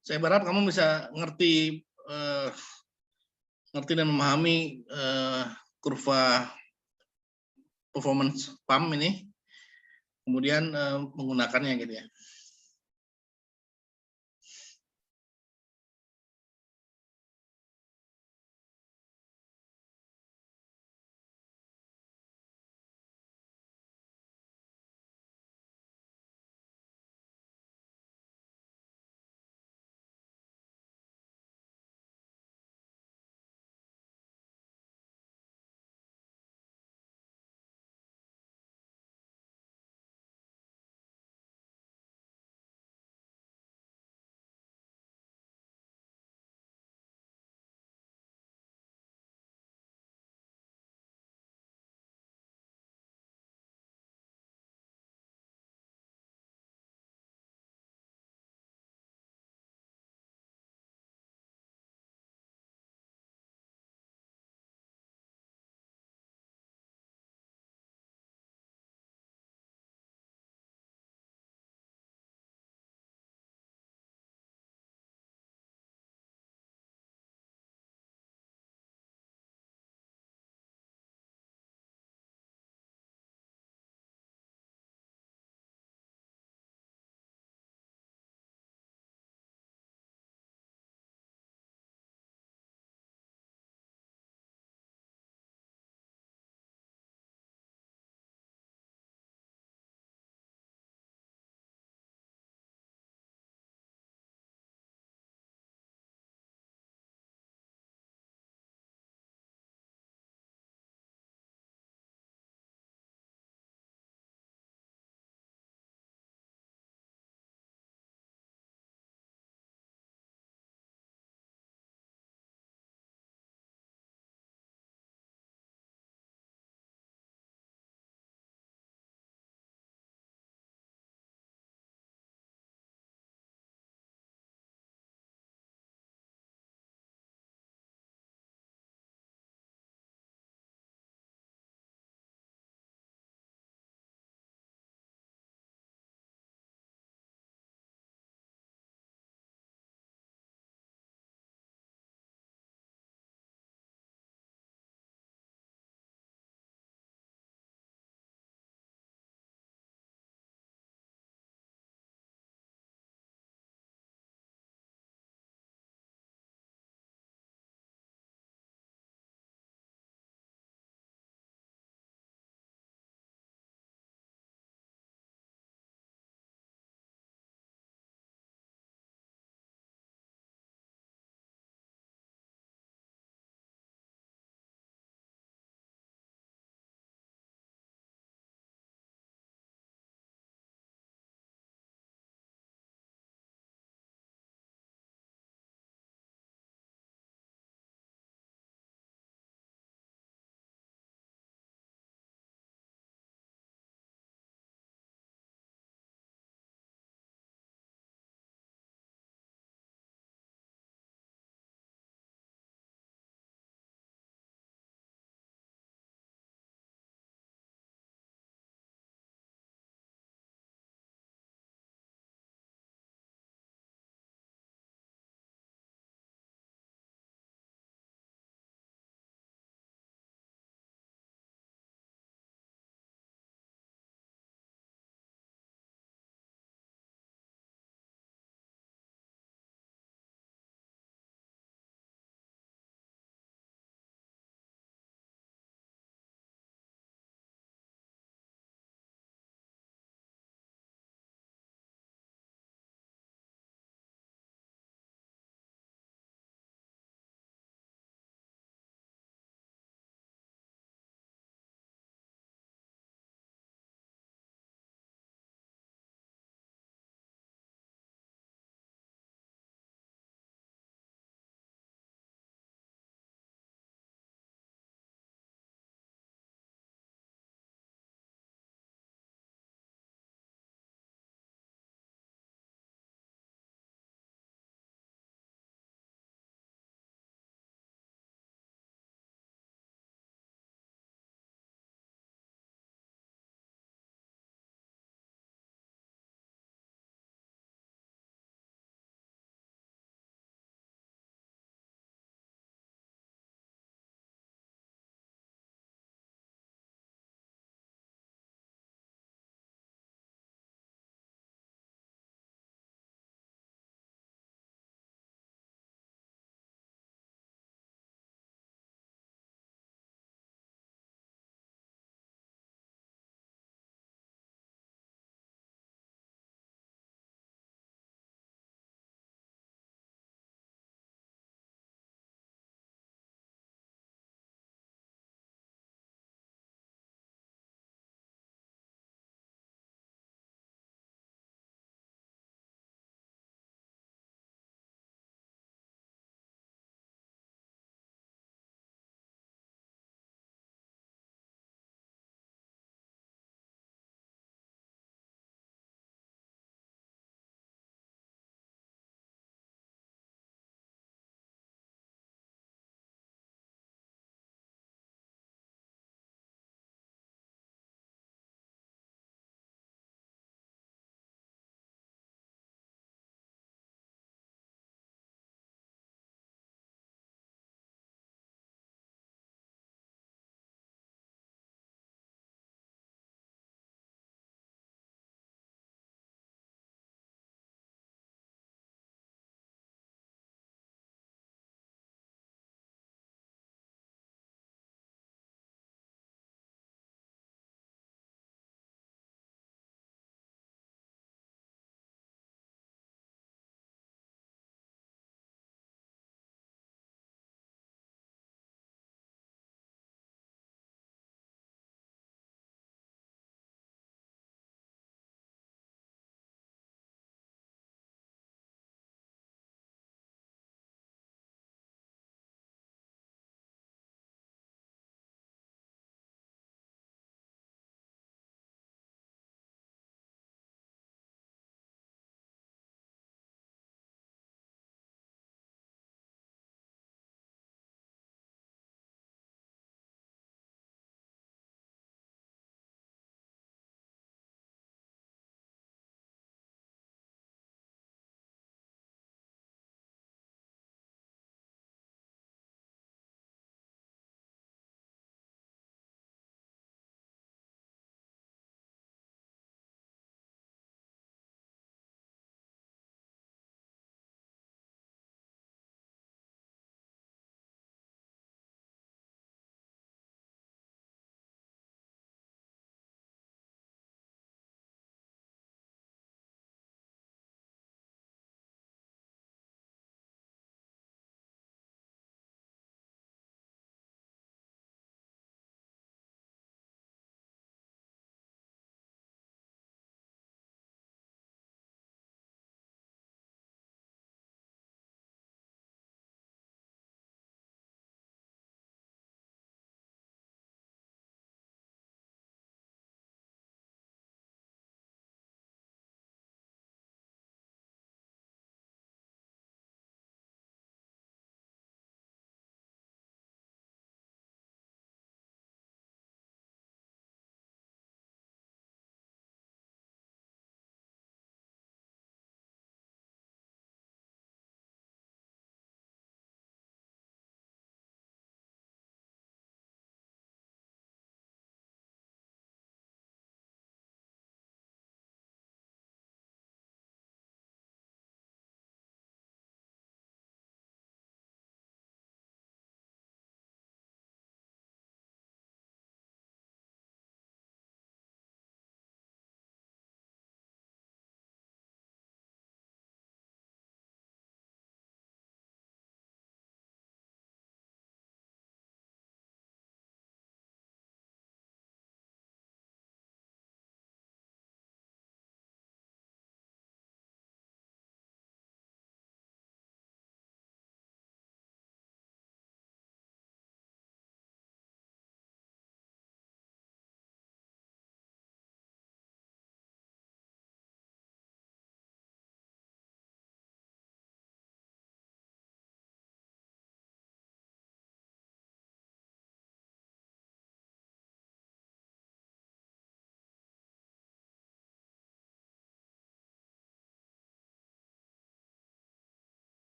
Saya berharap kamu bisa ngerti dan memahami kurva performance pump ini, kemudian menggunakannya gitu ya.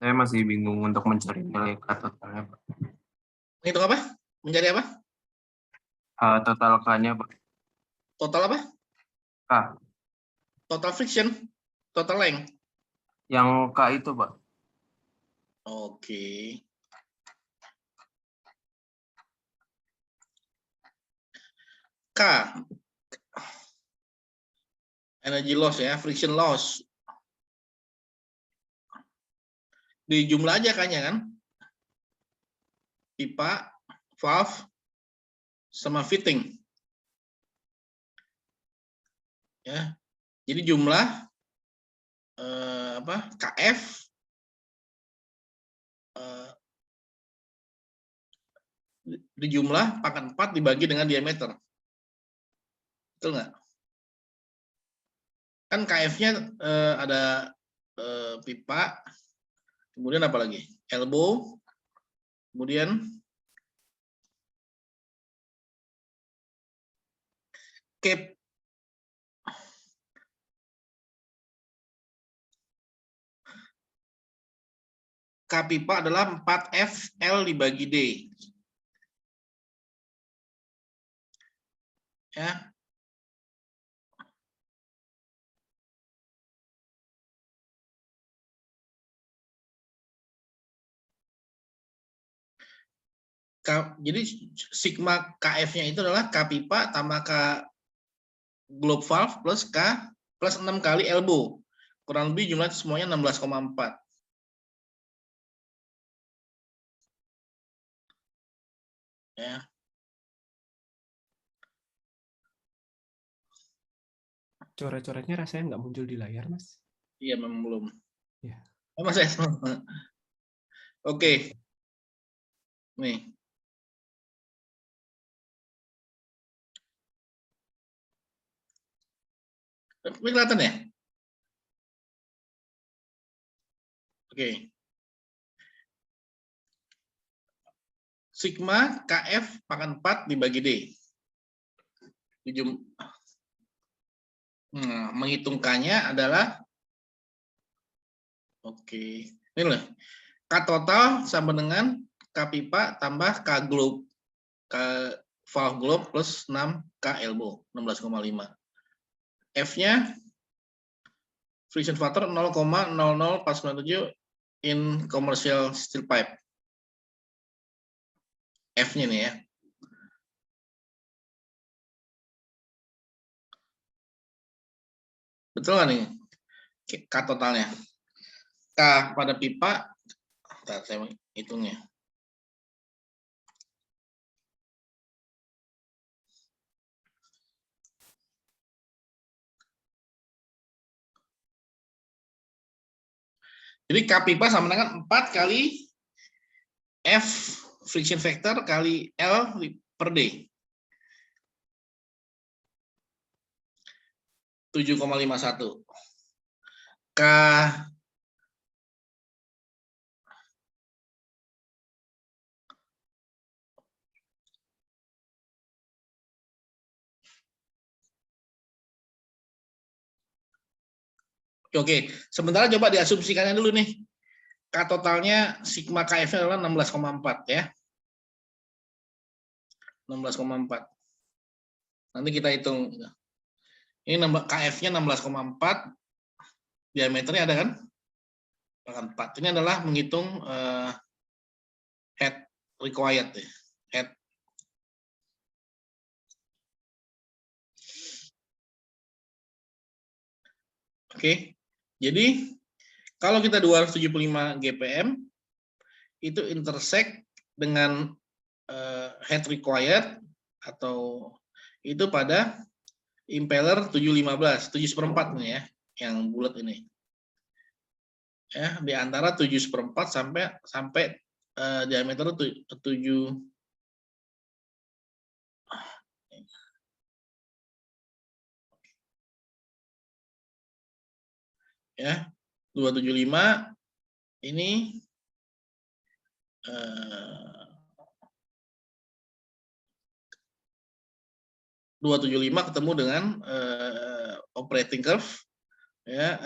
Saya masih bingung untuk mencari nilai K totalnya, Pak. Itu apa? Mencari apa? Total K-nya, Pak. Total apa? K. Total friction, total length. Yang K itu, Pak. Oke. K. Energy loss ya, friction loss. Di jumlah aja kayaknya kan? Pipa, valve, sama fitting. Ya. Jadi jumlah KF di jumlah pangkat 4 dibagi dengan diameter. Betul nggak? Kan KF-nya ada pipa, kemudian apa lagi? Elbow, kemudian cape. K pipa adalah 4F L dibagi D. Ya. Jadi sigma KF-nya itu adalah K pipa tambah K globe valve plus K plus 6 kali elbow. Kurang lebih jumlah semuanya 16,4. Ya. Coret-coretnya rasanya nggak muncul di layar, Mas. Iya, memang belum. Ya. Mas Oke. Nih. Ini kelihatan ya? Oke. Sigma KF pangkat 4 dibagi D. Menghitungkannya adalah oke. Ini loh. K total sama dengan K pipa tambah K globe. K valve globe plus 6 K elbow, 16,5. F-nya friction factor 0,00497 in commercial steel pipe. F-nya nih ya. Betul nggak nih? K totalnya. K pada pipa, ntar saya hitungnya. Jadi K pipa sama dengan 4 kali F friction factor kali L per D. 7,51. K Oke, sementara coba diasumsikannya dulu nih. K totalnya sigma KF-nya adalah 16,4 ya. 16,4. Nanti kita hitung. Ini KF-nya 16,4. Diameternya ada kan? 4. Ini adalah menghitung head required ya. Head. Oke. Jadi kalau kita 275 GPM itu intersect dengan head required atau itu pada impeller 715, 7/4 nih ya, yang bulat ini. Ya, di antara 7/4 sampai diameter 7 ya, 275 ini 275 ketemu dengan operating curve ya,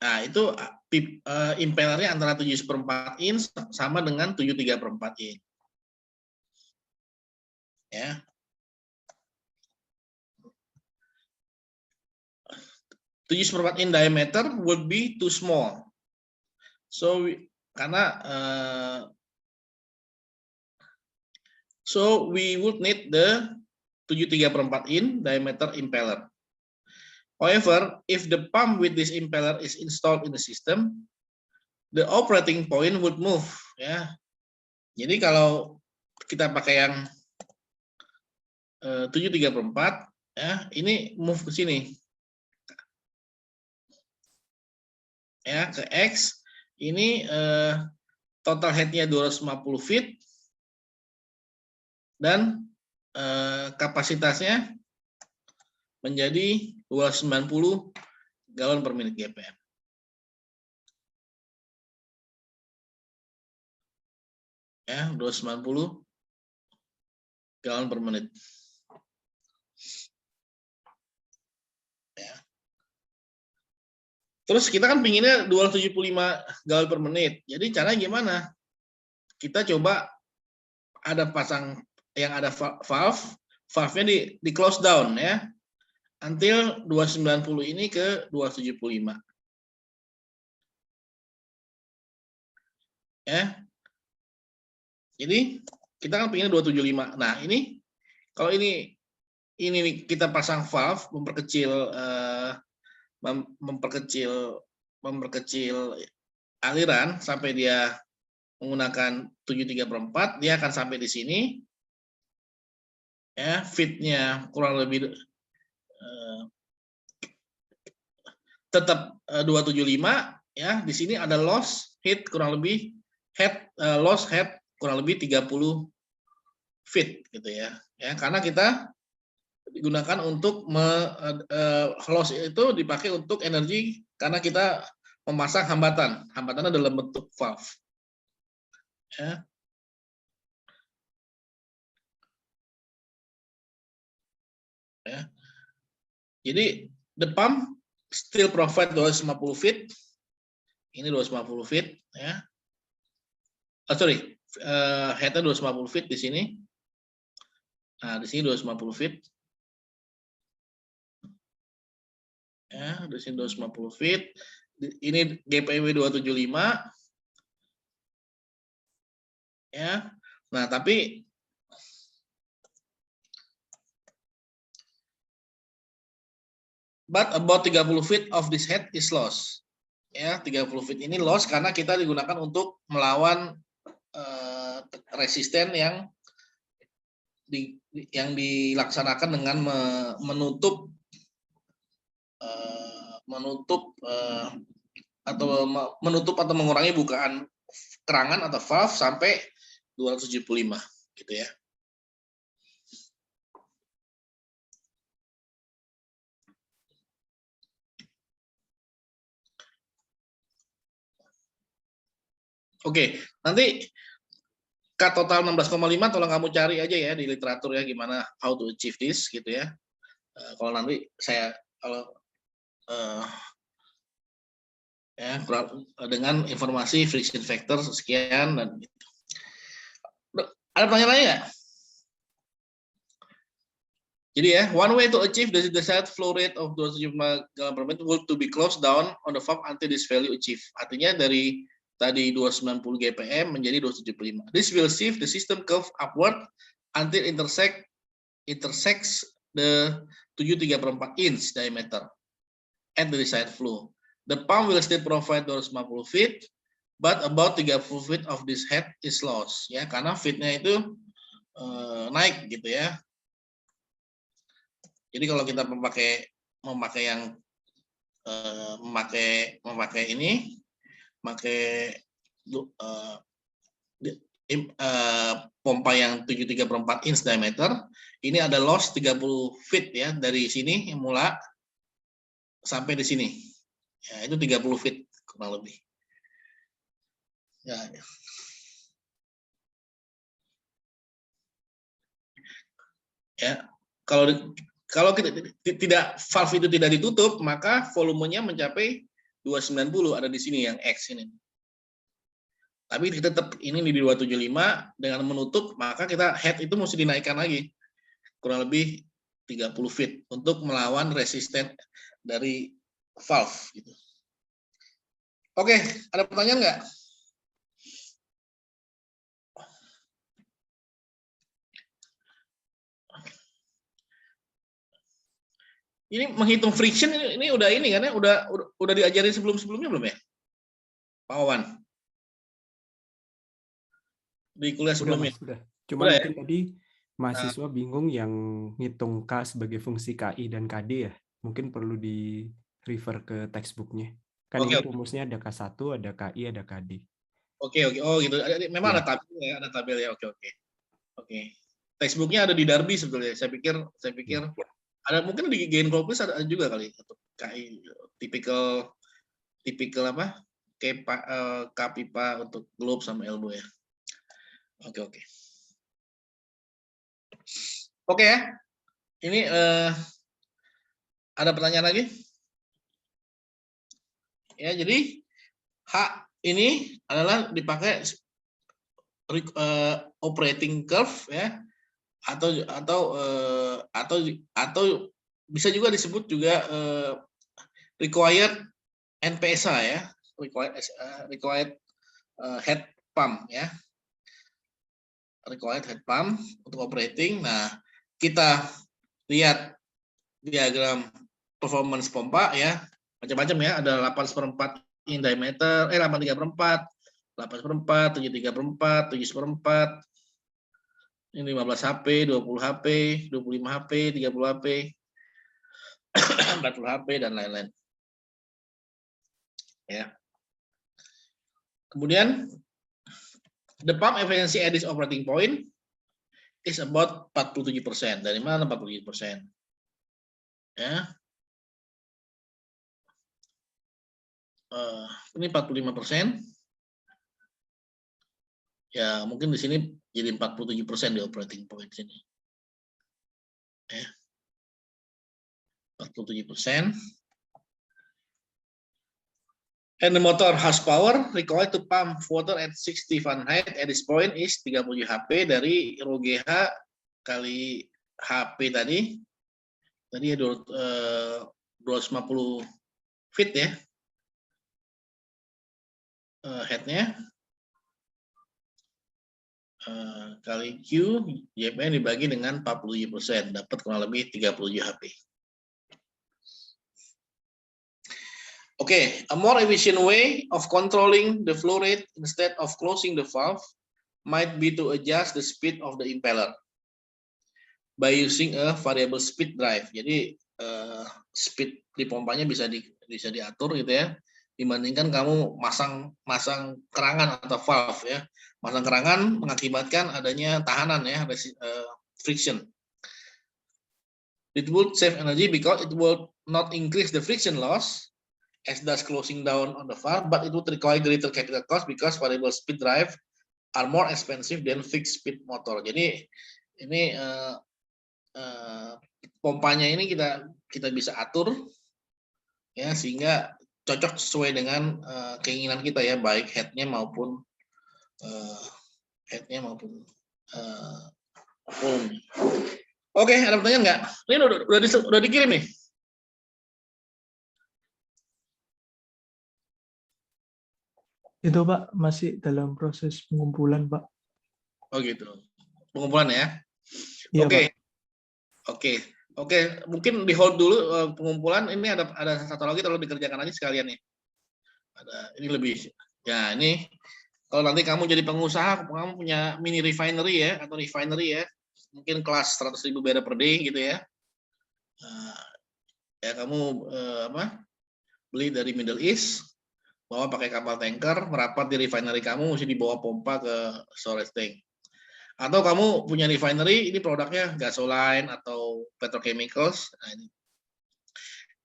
Nah, itu impellernya antara 7/4 inch sama dengan 7/3 inch. Ya. 7/4 inch diameter would be too small. So so we would need the 7/3 inch diameter impeller. However, if the pump with this impeller is installed in the system, the operating point would move. Ya, jadi kalau kita pakai yang 7/3, ya, ini move ke sini. Ya, ke X, ini total headnya 250 feet dan kapasitasnya menjadi 290 galon per menit GPM. Ya, 290 galon per menit. Ya. Terus kita kan pinginnya 275 galon per menit. Jadi caranya gimana? Kita coba ada pasang yang ada valve-nya di close down ya. Until 290 ini ke 275. Ya. Jadi kita kan pinginnya 275. Nah, ini kalau ini kita pasang valve memperkecil aliran sampai dia menggunakan 7/3/4, dia akan sampai di sini. Ya, feed-nya kurang lebih tetap 275 ya. Di sini ada loss head kurang lebih loss head kurang lebih 30 feet gitu ya. Ya, karena kita digunakan untuk loss itu dipakai untuk energi karena kita memasang hambatan. Hambatannya dalam bentuk valve. Ya. Ya. Jadi the pump still provide 250 feet. Ini 250 feet ya. Headnya 250 feet di sini. Nah, di sini 250 feet. Ya, di sini 250 feet. Ini GPW 275. Ya. Nah, tapi but about 30 feet of this head is lost. Ya, 30 feet ini lost karena kita digunakan untuk melawan resisten yang dilaksanakan dengan menutup atau mengurangi bukaan kerangan atau valve sampai 275 gitu ya. Oke, nanti cut total 16,5 tolong kamu cari aja ya di literatur ya gimana how to achieve this gitu ya. Kalau nanti saya ya dengan informasi friction factor sekian dan gitu. Ada pertanyaan lain nggak? Jadi ya, one way to achieve the desired flow rate of 275 gallon per minute will to be closed down on the valve until this value achieved. Artinya dari tadi 290 GPM menjadi 275. This will shift the system curve upward until intersects the 7/3 inch diameter at the desired flow. The pump will still provide 250 feet, but about 30 feet of this head is lost. Ya, karena feet-nya itu naik gitu ya. Jadi kalau kita memakai ini, pakai pompa yang 7/3 inch diameter, ini ada loss 30 feet ya dari sini yang mula sampai di sini. Ya, itu 30 feet kurang lebih. Ya. Ya, kalau valve itu tidak ditutup, maka volumenya mencapai 290 ada di sini yang X ini. Tapi kita tetap ini di 275 dengan menutup, maka kita head itu mesti dinaikkan lagi kurang lebih 30 feet untuk melawan resisten dari valve gitu. Oke, ada pertanyaan nggak? Ini menghitung friction ini udah ini kan ya, udah diajarin sebelumnya belum ya? Pak Wawan? Di kuliah Udah, sebelumnya. Mas, udah. Cuma Udah ya? mungkin tadi mahasiswa bingung yang ngitung K sebagai fungsi KI dan KD ya. Mungkin perlu di refer ke textbooknya. Kan Oke, ini oke. rumusnya ada K1, ada KI, ada KD. Oke. Oh gitu. Memang Ya. ada tabel ya, Oke. Textbooknya ada di Darby sebetulnya. Saya pikir ada mungkin di Gain Corpus ada juga kali atau KI tipikal apa? K-pipa untuk globe sama elbow ya. Oke. Oke ya. Ini ada pertanyaan lagi? Ya, jadi H ini adalah dipakai operating curve ya, atau bisa juga disebut juga required NPSA ya, required head pump ya, required head pump untuk operating. Nah, kita lihat diagram performance pompa ya, macam-macam ya, ada 8/4 in diameter, 8/3/4, 8/4, 7/3/4, 7/4, ini 15 HP, 20 HP, 25 HP, 30 HP, 40 HP, dan lain-lain. Ya. Kemudian, the pump efficiency at this operating point is about 47%. Dari mana 47%? Ya. Ini 45%. Ya, mungkin di sini jadi 47% di operating point sini. Ya. 47%. And the motor horsepower required to pump water at 60 Fahrenheit at this point is 30 HP dari rho GH kali HP tadi. Tadi ya 250 feet ya. Headnya. Kali Q, JPN dibagi dengan 47%, dapat kurang lebih 37 HP. Okay, a more efficient way of controlling the flow rate instead of closing the valve might be to adjust the speed of the impeller by using a variable speed drive. Jadi speed di pompanya bisa diatur gitu ya, dibandingkan kamu masang kerangan atau valve ya. Masang kerangan mengakibatkan adanya tahanan ya, friction. It would save energy because it will not increase the friction loss as does closing down on the valve, but it would require greater capital cost because variable speed drive are more expensive than fixed speed motor. Jadi ini pompanya ini kita bisa atur ya, sehingga cocok sesuai dengan keinginan kita ya, baik headnya maupun volume. Oke, ada pertanyaan nggak? Ini udah dikirim nih. Itu Pak, masih dalam proses pengumpulan Pak. Oh gitu, pengumpulan ya. Iya, Oke. Pak. Oke, mungkin di hold dulu pengumpulan. Ini ada satu lagi, tolong dikerjakan aja sekalian nih. Ini lebih ya, ini kalau nanti kamu jadi pengusaha, kamu punya mini refinery ya, atau refinery ya, mungkin kelas 100.000 barrel per day gitu ya. Ya kamu beli dari Middle East, bawa pakai kapal tanker, merapat di refinery kamu, mesti dibawa pompa ke storage tank. Atau kamu punya refinery, ini produknya gasoline atau petrochemicals. Nah, ini.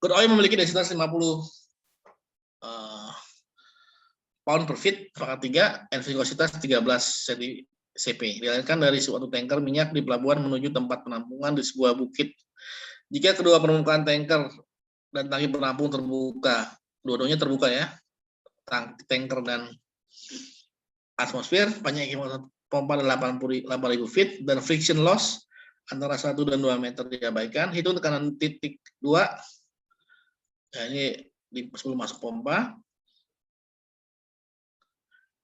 Crude oil memiliki densitas 50 pound per feet pangkat 3, and viscositas 13 cp. Dialirkan dari suatu tanker minyak di pelabuhan menuju tempat penampungan di sebuah bukit. Jika kedua permukaan tanker dan tangki penampung terbuka, dua-duanya terbuka ya, tanker dan atmosfer, panjang pompa 8.000 feet, dan friction loss antara 1 dan 2 meter diabaikan. Hitung tekanan titik 2, ya ini sebelum masuk pompa,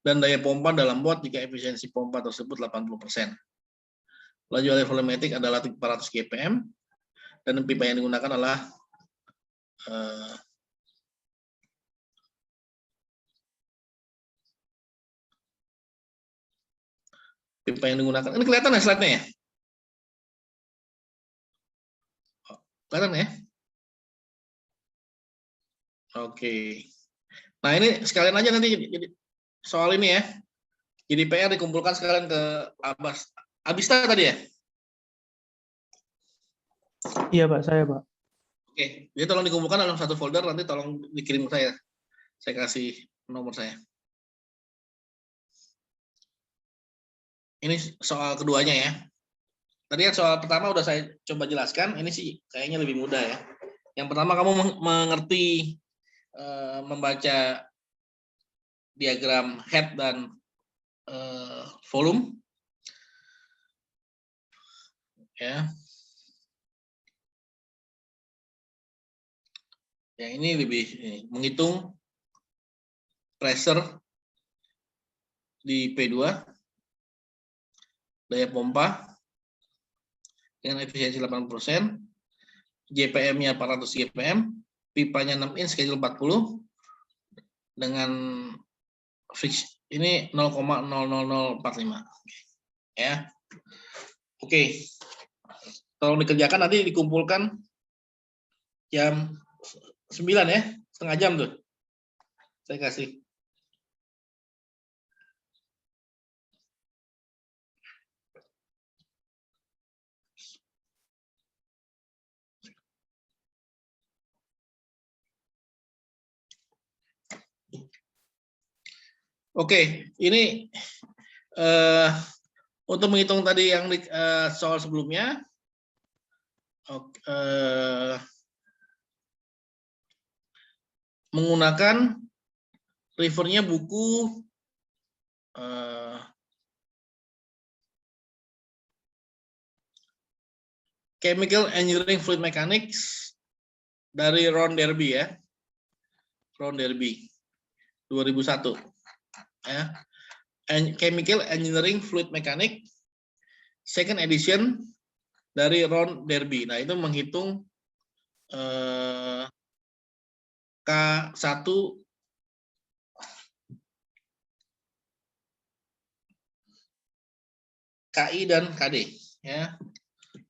dan daya pompa dalam bot jika efisiensi pompa tersebut 80%. Laju air volumetric adalah 400 GPM, dan pipa yang digunakan adalah pipa yang digunakan. Ini kelihatan ya slide-nya ya? Kelihatan ya? Oke. Nah ini sekalian aja nanti soal ini ya. Jadi PR dikumpulkan sekalian ke Abista tadi ya? Iya Pak, saya Pak. Oke, jadi tolong dikumpulkan dalam satu folder, nanti tolong dikirim ke saya. Saya kasih nomor saya. Ini soal keduanya ya. Tadi yang soal pertama udah saya coba jelaskan, ini sih kayaknya lebih mudah ya. Yang pertama kamu mengerti membaca diagram head dan volume. Ya. Yang ini lebih menghitung pressure di P2, daya pompa dengan efisiensi 80%, GPM-nya 400 GPM, pipanya 6 inch, schedule 40, dengan friction ini 0,00045. Ya. Oke. Tolong dikerjakan, nanti dikumpulkan jam 9 ya, setengah jam tuh. Saya kasih. Oke, ini untuk menghitung tadi yang soal sebelumnya, menggunakan refernya buku Chemical Engineering Fluid Mechanics dari Ron Derby ya, Ron Derby 2001 ya, Chemical Engineering Fluid Mechanics second edition dari Ron Derby. Nah itu menghitung K1 KI dan KD ya.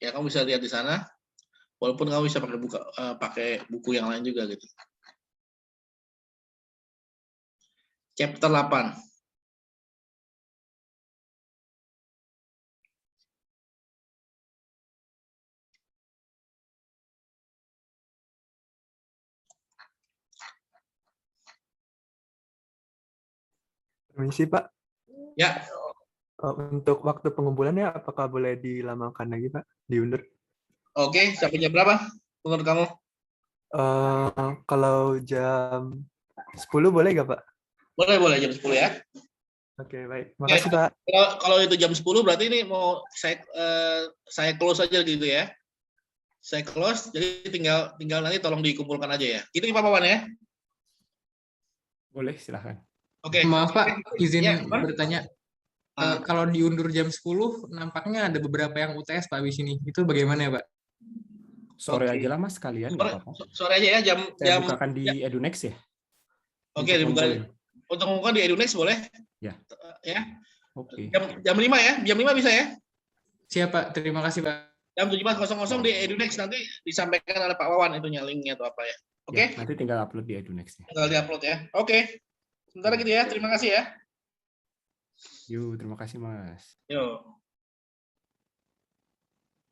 Ya kamu bisa lihat di sana. Walaupun kamu bisa pakai buku yang lain juga gitu. Chapter 8. Permisi Pak. Ya. Untuk waktu pengumpulannya apakah boleh dilamakan lagi Pak? Diundur? Oke, sampai jam berapa menurut kamu? Kalau jam 10 boleh nggak Pak? Boleh jam 10 ya. Oke, baik. Makasih Pak. Kalau itu jam 10 berarti ini mau saya close aja gitu ya. Saya close, jadi tinggal nanti tolong dikumpulkan aja ya. Gitu Pak Pawan ya. Boleh, silahkan. Oke. Maaf Pak, izin Ya, bertanya. Kalau diundur jam 10, nampaknya ada beberapa yang UTS Pak di sini. Itu bagaimana ya Pak? Sore aja lah Mas, sekalian nggak apa-apa. Sore aja ya, Saya bukakan di EduNext ya. Oke, dibuka. Untuk membuka di EduNext boleh? Ya. Ya. Oke. Jam 5 ya? Jam 5 bisa ya? Siap Pak, terima kasih Pak. Jam 17.00 di EduNext, nanti disampaikan oleh Pak Wawan itunya linknya atau apa ya. Oke? Ya, nanti tinggal upload di EduNext. Tinggal di-upload ya. Oke. Sebentar gitu ya. Terima kasih ya. Yuk, terima kasih Mas. Yo.